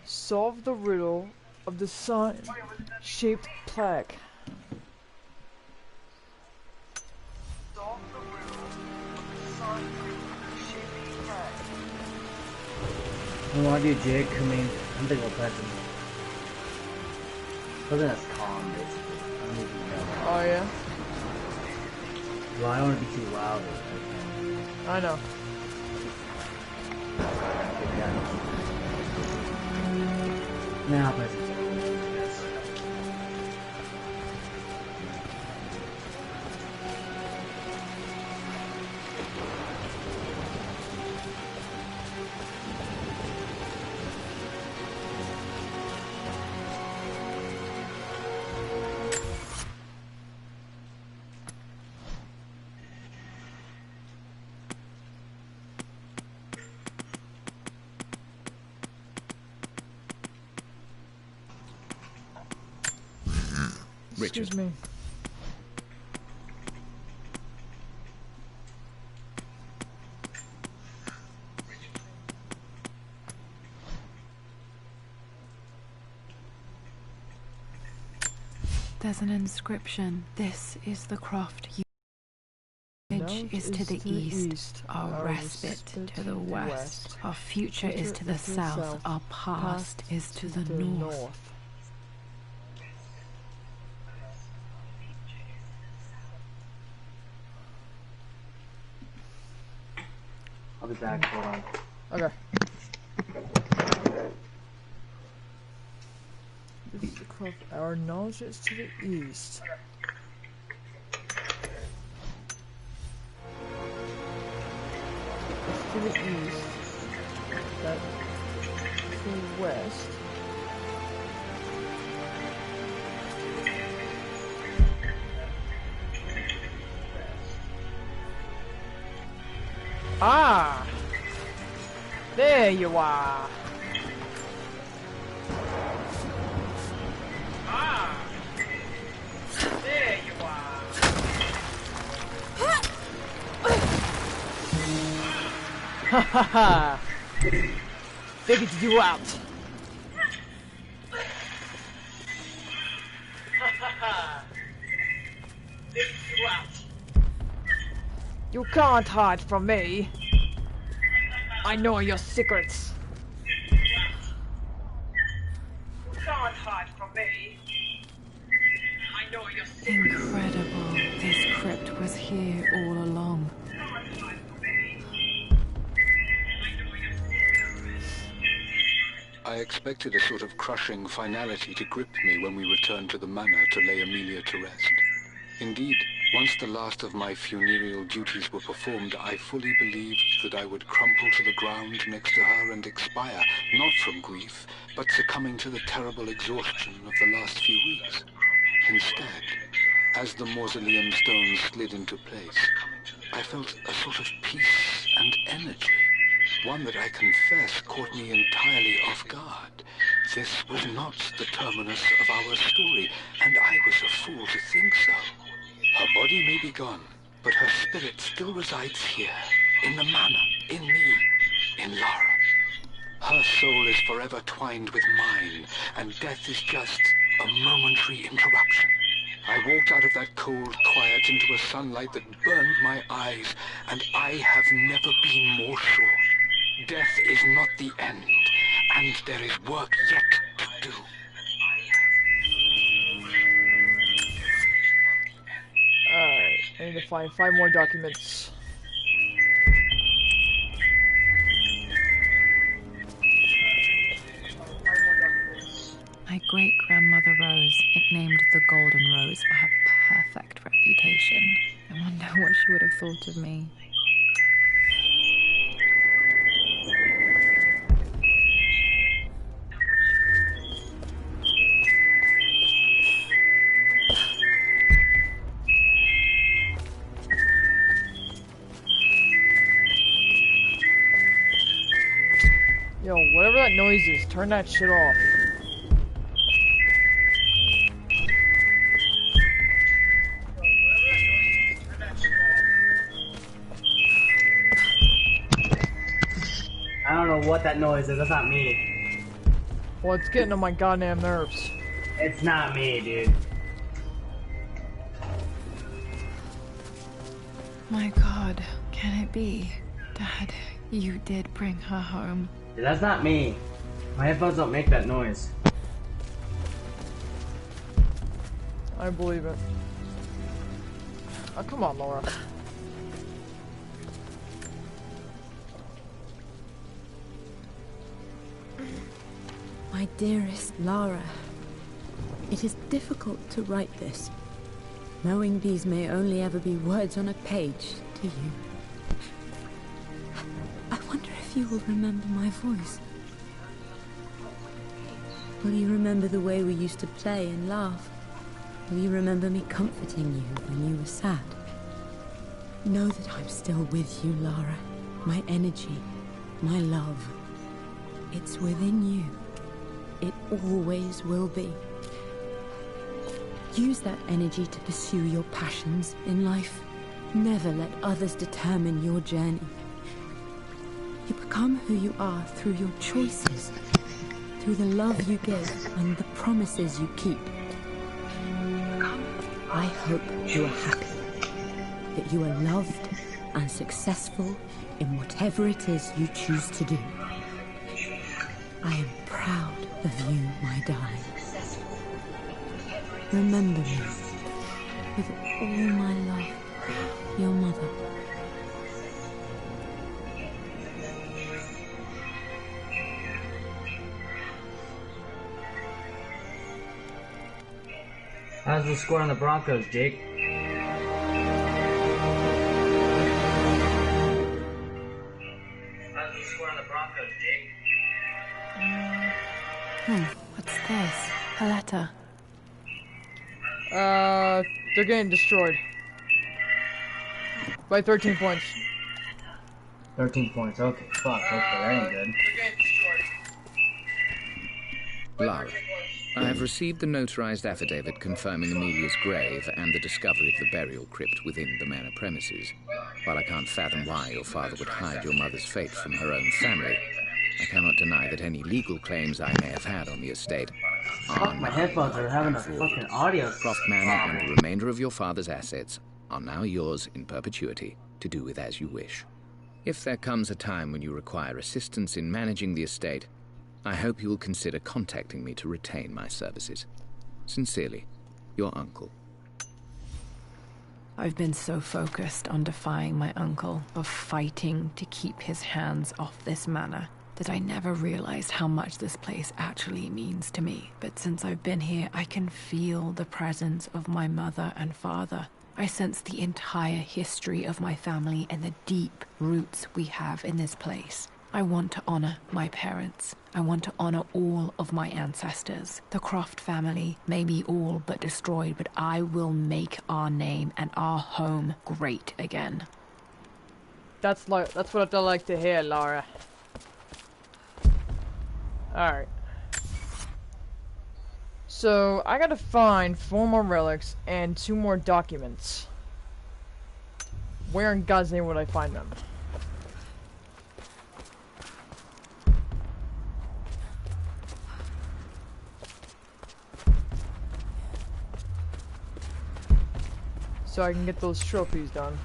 Solve the riddle of the sun-shaped plaque. What do I do, Jake? I mean, I'm thinking of present. Something that's calm, basically. I don't even know. Oh yeah? Well, I don't want to be too loud. I know. Now, present. Richard. Excuse me. There's an inscription. This is the Croft. Knowledge is to the east, our respite to the west. Our future is to the south, our past is to the north. I'll be back, hold on. Okay. This is the Croft. Our knowledge is to the east. It's to the east. That to the west. Ah! There you are! Ah! There you are! Ha ha ha! Figured you out! Ha ha ha! Figured you out! You can't hide from me! I know your secrets. Can't hide from me. I know your secrets. Incredible. This crypt was here all along. Can't hide from me. I know your secrets. I expected a sort of crushing finality to grip me when we returned to the manor to lay Amelia to rest. Indeed, once the last of my funereal duties were performed, I fully believed that I would crumple to the ground next to her and expire, not from grief, but succumbing to the terrible exhaustion of the last few weeks. Instead, as the mausoleum stones slid into place, I felt a sort of peace and energy, one that I confess caught me entirely off guard. This was not the terminus of our story, and I was a fool to think so. Her body may be gone, but her spirit still resides here, in the manor, in me, in Lara. Her soul is forever twined with mine, and death is just a momentary interruption. I walked out of that cold quiet into a sunlight that burned my eyes, and I have never been more sure. Death is not the end, and there is work yet to do. Alright, I need to find 5 more documents. My great-grandmother Rose, nicknamed the Golden Rose for her perfect reputation. I wonder what she would have thought of me. Yo, whatever that noise is, turn that shit off. I don't know what that noise is. That's not me. Well, it's getting on my goddamn nerves. It's not me, dude. My God, can it be? Dad, you did bring her home. Dude, that's not me. My headphones don't make that noise. I believe it. Oh, come on, Laura. My dearest Lara, it is difficult to write this, knowing these may only ever be words on a page to you. I wonder if you will remember my voice. Will you remember the way we used to play and laugh? Will you remember me comforting you when you were sad? Know that I'm still with you, Lara. My energy, my love, it's within you. It always will be. Use that energy to pursue your passions in life. Never let others determine your journey. You become who you are through your choices, through the love you give and the promises you keep. I hope you are happy, that you are loved and successful in whatever it is you choose to do. I am proud of you, my darling. Remember me with all my love, your mother. How's the score on the Broncos, Jake? How's the score on the Broncos, Jake? What's this? A letter. They're getting destroyed. By 13 points. 13 points. Okay, fuck. Okay, that ain't good. Lara, I have received the notarized affidavit confirming Amelia's grave and the discovery of the burial crypt within the manor premises. While I can't fathom why your father would hide your mother's fate from her own family, I cannot deny that any legal claims I may have had on the estate are Fuck, my headphones are having a fucking audio. Croft Manor and the remainder of your father's assets are now yours in perpetuity to do with as you wish. If there comes a time when you require assistance in managing the estate, I hope you will consider contacting me to retain my services. Sincerely, your uncle. I've been so focused on defying my uncle, of fighting to keep his hands off this manor, that I never realized how much this place actually means to me. But since I've been here, I can feel the presence of my mother and father. I sense the entire history of my family and the deep roots we have in this place. I want to honor my parents. I want to honor all of my ancestors. The Croft family may be all but destroyed, but I will make our name and our home great again. That's what I like to hear, Lara. Alright. So, I gotta find 4 more relics and 2 more documents. Where in God's name would I find them? So I can get those trophies done.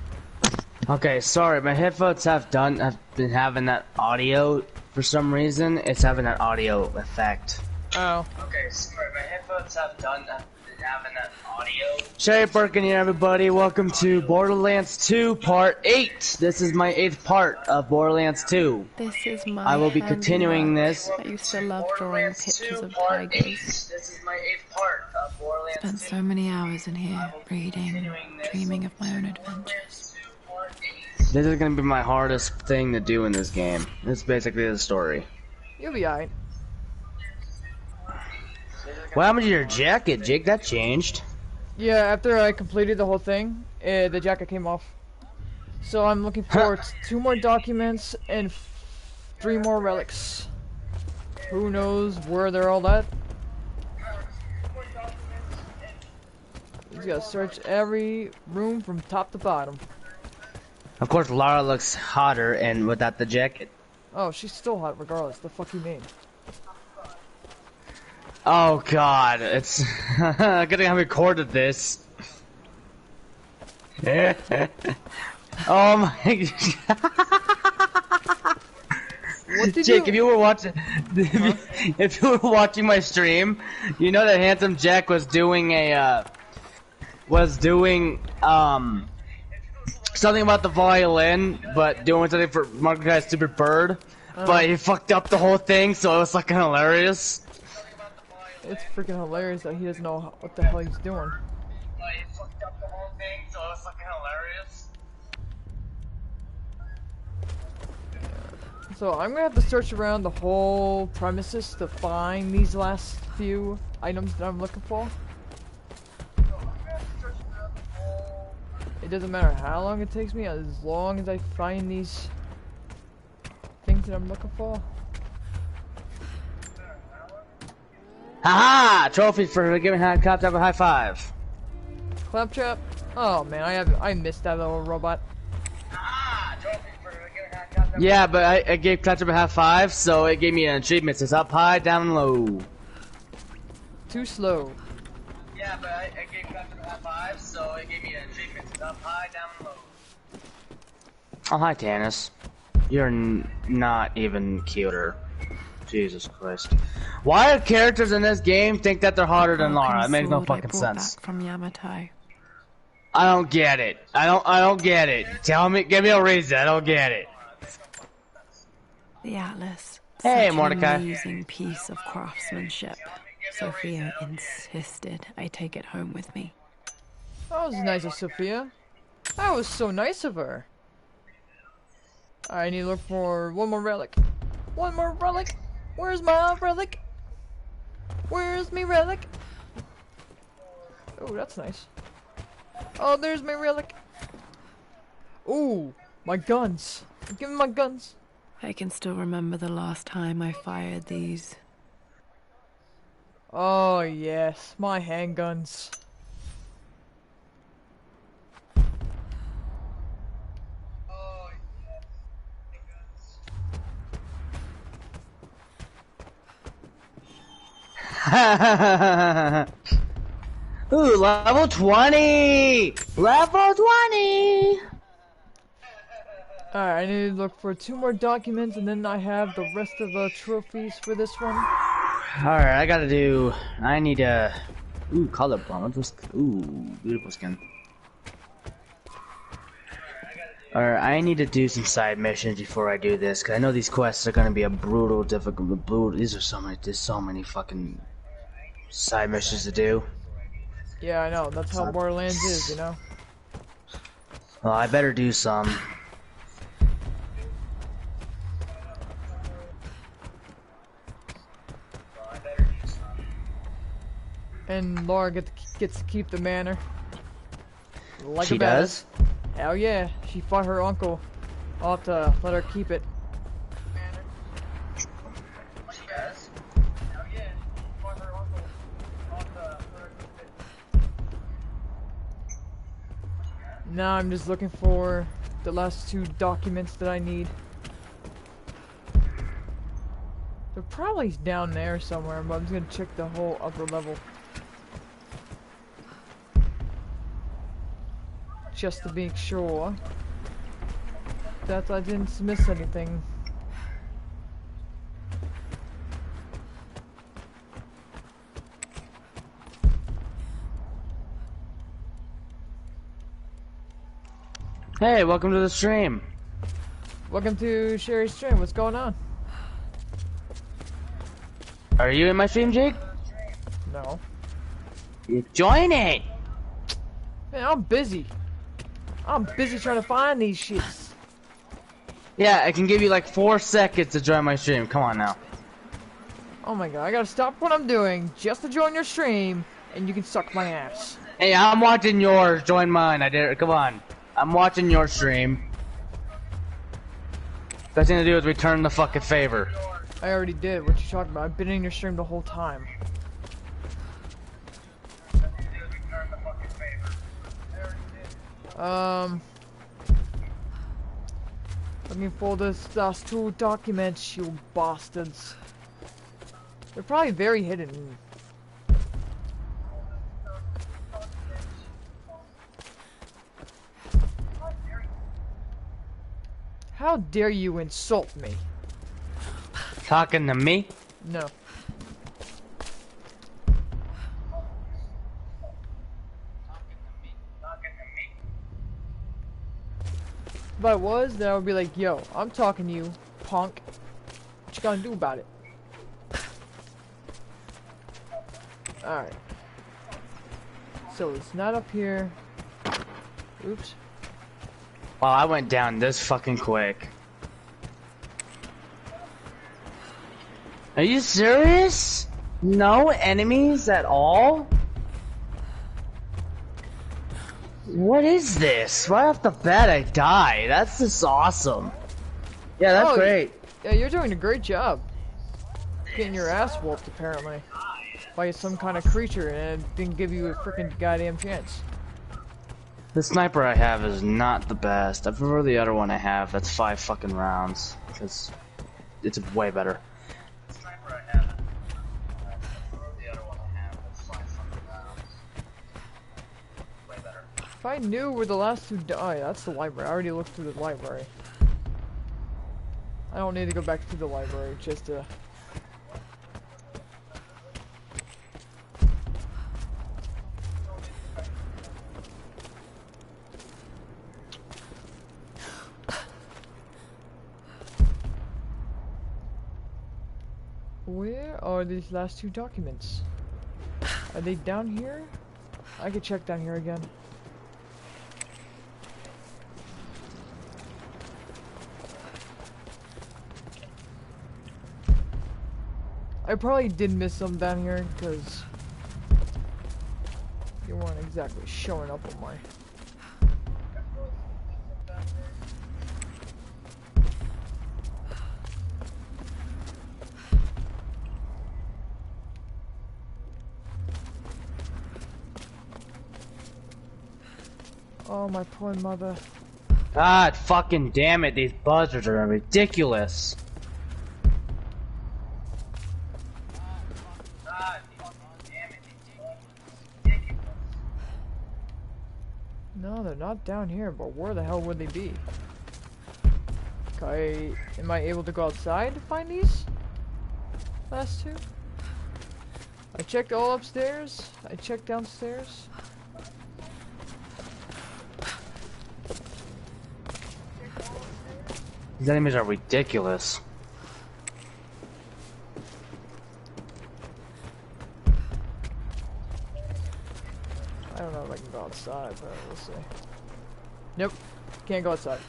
Okay, sorry, my headphones have been having that audio for some reason. It's having that audio effect. Oh. Okay, sorry, my headphones have been having that audio. Sherry Birkin here, everybody. Welcome to Borderlands 2 Part 8. This is my 8th part of Borderlands 2. This is my I will be continuing this. I used to love drawing pictures of tigers. This is my 8th part of Borderlands 2. Spent so many hours in here, reading, dreaming of my own adventures. This is gonna be my hardest thing to do in this game. It's basically the story. You'll be alright. What happened to your jacket, Jake? That changed. Yeah, after I completed the whole thing, the jacket came off. So I'm looking for 2 more documents and 3 more relics. Who knows where they're all at? Just gotta search every room from top to bottom. Of course, Lara looks hotter and without the jacket. Oh, she's still hot regardless. The fuck you mean? Oh god, it's good thing I recorded this. Oh my god. Jake, if you were watching if you were watching my stream, you know that Handsome Jack was doing a something about the violin, but doing something for Mark Guy's stupid bird. But he fucked up the whole thing, so it was fucking hilarious. It's freaking hilarious that he doesn't know what the hell he's doing. He fucked up the whole thing, so it was fucking hilarious. So I'm gonna have to search around the whole premises to find these last few items that I'm looking for. It doesn't matter how long it takes me, as long as I find these things that I'm looking for. Haha! Trophy for giving Claptrap a high five. Claptrap? Oh man, I missed that little robot. Yeah, but I gave Claptrap a high five, so it gave me an achievement. It's up high, down low. Too slow. Yeah, but I gave Claptrap a high five, so it gave me an achievement. It's up high, down low. Oh, hi, Tannis. You're not even cuter. Jesus Christ. Why do characters in this game think that they're hotter than Lara? It makes no fucking sense. Back from Yamatai. I don't get it. I don't get it. Tell me, give me a reason. I don't get it. The Atlas. Hey, Such Mordecai. an amazing piece of craftsmanship. Sophia insisted I take it home with me. That was nice of Sophia. That was so nice of her. I need to look for 1 more relic. 1 more relic. Where's my relic? Where's me relic? Oh, that's nice. Oh, there's my relic. Ooh, my guns. Give me my guns. I can still remember the last time I fired these. Oh, yes, my handguns. Ooh, level 20! Level 20! Alright, I need to look for 2 more documents, and then I have the rest of the trophies for this one. Alright, I need to... Ooh, color bomb. Ooh, beautiful skin. Alright, I need to do some side missions before I do this, because I know these quests are going to be a brutal, difficult... There's so many fucking side missions to do. Yeah, I know. That's how Borderlands is, you know? Well, I better do some. And Laura gets to keep the manor. Like She a badass. does? Hell yeah. She fought her uncle. I'll have to let her keep it. She does? Hell yeah, she fought her uncle. I'll have to let her keep it. Now I'm just looking for the last 2 documents that I need. They're probably down there somewhere, but I'm just gonna check the whole upper level. Just to make sure that I didn't miss anything. Hey, welcome to the stream. Welcome to Sherry's stream. What's going on? Are you in my stream, Jake? No. Join it! Man, I'm busy. I'm busy trying to find these shits. Yeah, I can give you like 4 seconds to join my stream. Come on now. Oh my god, I gotta stop what I'm doing just to join your stream, and you can suck my ass. Hey, I'm watching yours. Join mine. I dare. Come on. I'm watching your stream. Best thing to do is return the fucking favor. I already did. What you talking about? I've been in your stream the whole time. Looking for this last 2 documents, you bastards. They're probably very hidden. How dare you insult me? Talking to me? No. If I was, then I would be like, yo, I'm talking to you, punk. What you gonna do about it? Alright. So it's not up here. Oops. Wow, I went down this fucking quick. Are you serious? No enemies at all? What is this? Right off the bat I die. That's just awesome. Yeah, that's great. Yeah, you're doing a great job. Getting your ass whooped, apparently. By some kind of creature, and it didn't give you a freaking goddamn chance. The sniper I have is not the best. I prefer the other one I have. That's 5 fucking rounds. Because it's way better. If I knew where the last 2 die, that's the library. I already looked through the library. I don't need to go back to the library just to... Where are these last 2 documents? Are they down here? I could check down here again. I probably did miss some down here because you weren't exactly showing up on my... Oh, my poor mother. God fucking damn it, these buzzards are ridiculous. No, they're not down here, but where the hell would they be? Am I able to go outside to find these last two? I checked all upstairs. I checked downstairs. These enemies are ridiculous. I don't know if I can go outside, but we'll see. Nope, can't go outside.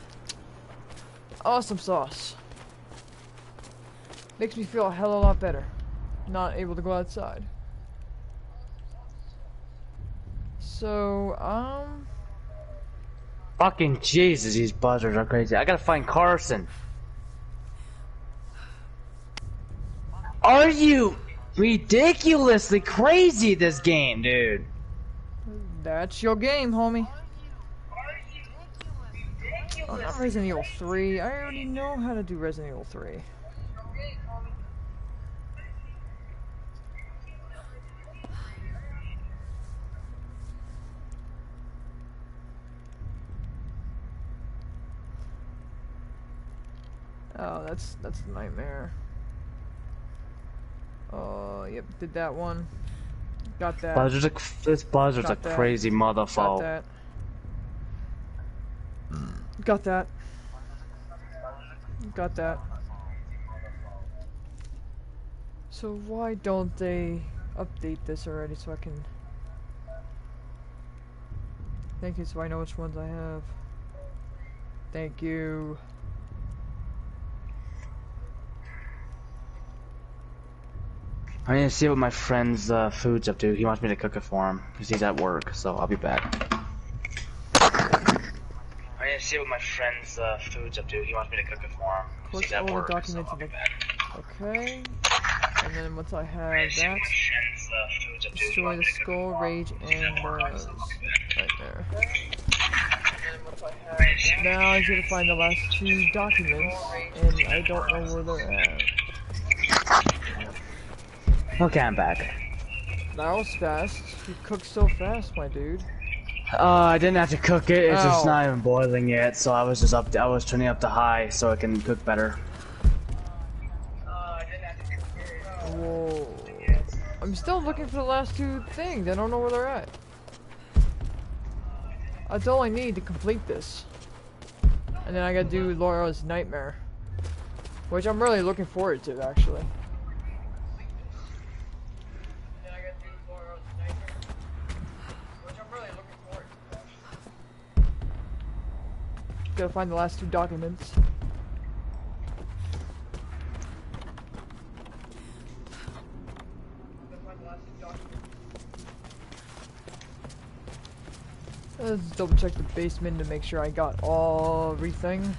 Awesome sauce. Makes me feel a hell of a lot better. Not able to go outside. So, Fucking Jesus, these buzzards are crazy. I gotta find Carson. Are you ridiculously crazy this game, dude? That's your game, homie. Oh, not Resident Evil 3. I already know how to do Resident Evil 3. Oh, that's the nightmare. Oh, yep, did that one. Got that. This buzzard's a crazy motherfucker. Got that. Got that. So why don't they update this already so I can... Thank you, so I know which ones I have. Thank you. I need to see what my friend's food's up to. He wants me to cook it for him because he's at work, so I'll be back. I need to see what my friend's food's up to. He wants me to cook it for him because he's at work, so I'll be back. Okay. And then once I have that, destroy the skull, rage, and burrows. Right there. Now I need to find the last two documents, and I don't know where they're at. Okay, I'm back. That was fast. You cooked so fast, my dude. I didn't have to cook it. It's just not even boiling yet, so I was just up. I was turning up to high so it can cook better. Whoa! I'm still looking for the last two things. I don't know where they're at. That's all I need to complete this. And then I gotta do Laura's Nightmare, which I'm really looking forward to, actually. Gotta find the last two documents. Let's double check the basement to make sure I got everything.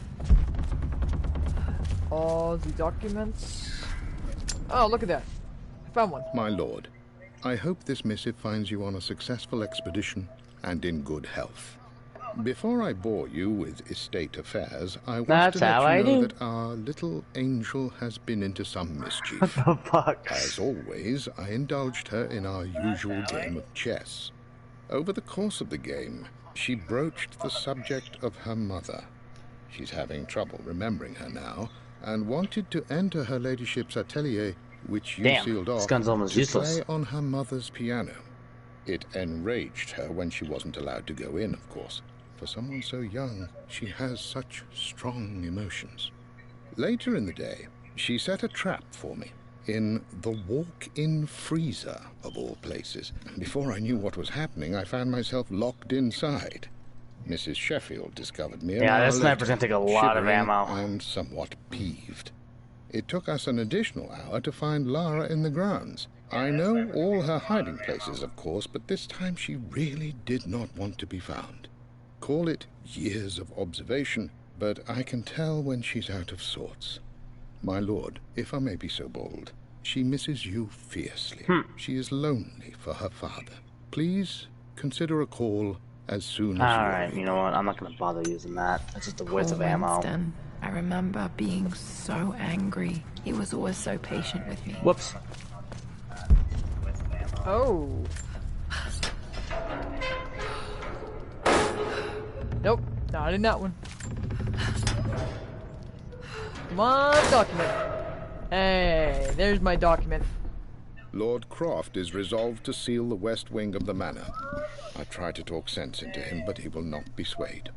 All the documents. Oh, look at that. I found one. My lord, I hope this missive finds you on a successful expedition and in good health. Before I bore you with estate affairs, I want to let you know that our little angel has been into some mischief. What the fuck? As always, I indulged her in our usual game of chess. Over the course of the game, she broached the subject of her mother. She's having trouble remembering her now, and wanted to enter her ladyship's atelier, which you sealed off, to play on her mother's piano. It enraged her when she wasn't allowed to go in, of course. For someone so young, she has such strong emotions. Later in the day, she set a trap for me in the walk-in freezer, of all places. Before I knew what was happening, I found myself locked inside. Mrs. Sheffield discovered me. Yeah, this sniper's gonna take a lot of ammo. And somewhat peeved. It took us an additional hour to find Lara in the grounds. I know all her hiding places, of course, but this time she really did not want to be found. Call it years of observation, but I can tell when she's out of sorts. My lord, if I may be so bold, she misses you fiercely. She is lonely for her father. Please consider a call as soon as you are. Alright, you know what? I'm not gonna bother using that. It's just a waste of ammo. Winston. I remember being so angry. He was always so patient with me. Whoops. Oh. Nope, not in that one. Come on, document. Hey, there's my document. Lord Croft is resolved to seal the west wing of the manor. I try to talk sense into him, but he will not be swayed.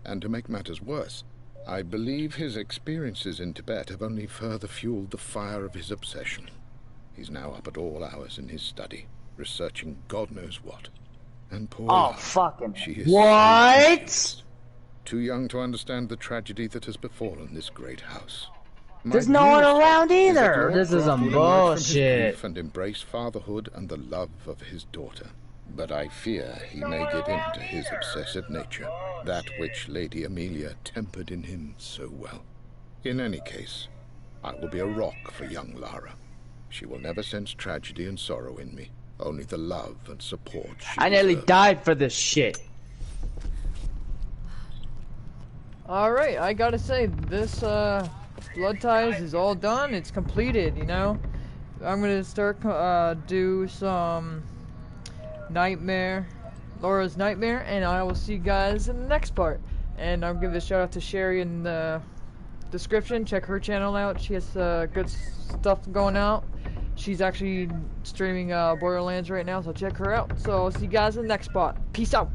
And to make matters worse, I believe his experiences in Tibet have only further fueled the fire of his obsession. He's now up at all hours in his study, researching God knows what. And poor Oh, fucking she is what? too young to understand the tragedy that has befallen this great house. There's no one around either. This is some From his bullshit. grief and embrace fatherhood and the love of his daughter. But I fear he may get into his obsessive nature, that which Lady Amelia tempered in him so well. In any case, I will be a rock for young Lara. She will never sense tragedy and sorrow in me, only the love and support she I nearly deserves. died for this shit. Alright, I gotta say, this, Blood Ties is all done. It's completed, you know? I'm gonna start, do some Laura's Nightmare, and I will see you guys in the next part. And I'll give a shout out to Sherry in the description. Check her channel out. She has, good stuff going out. She's actually streaming, Borderlands right now, so check her out. So I'll see you guys in the next part. Peace out!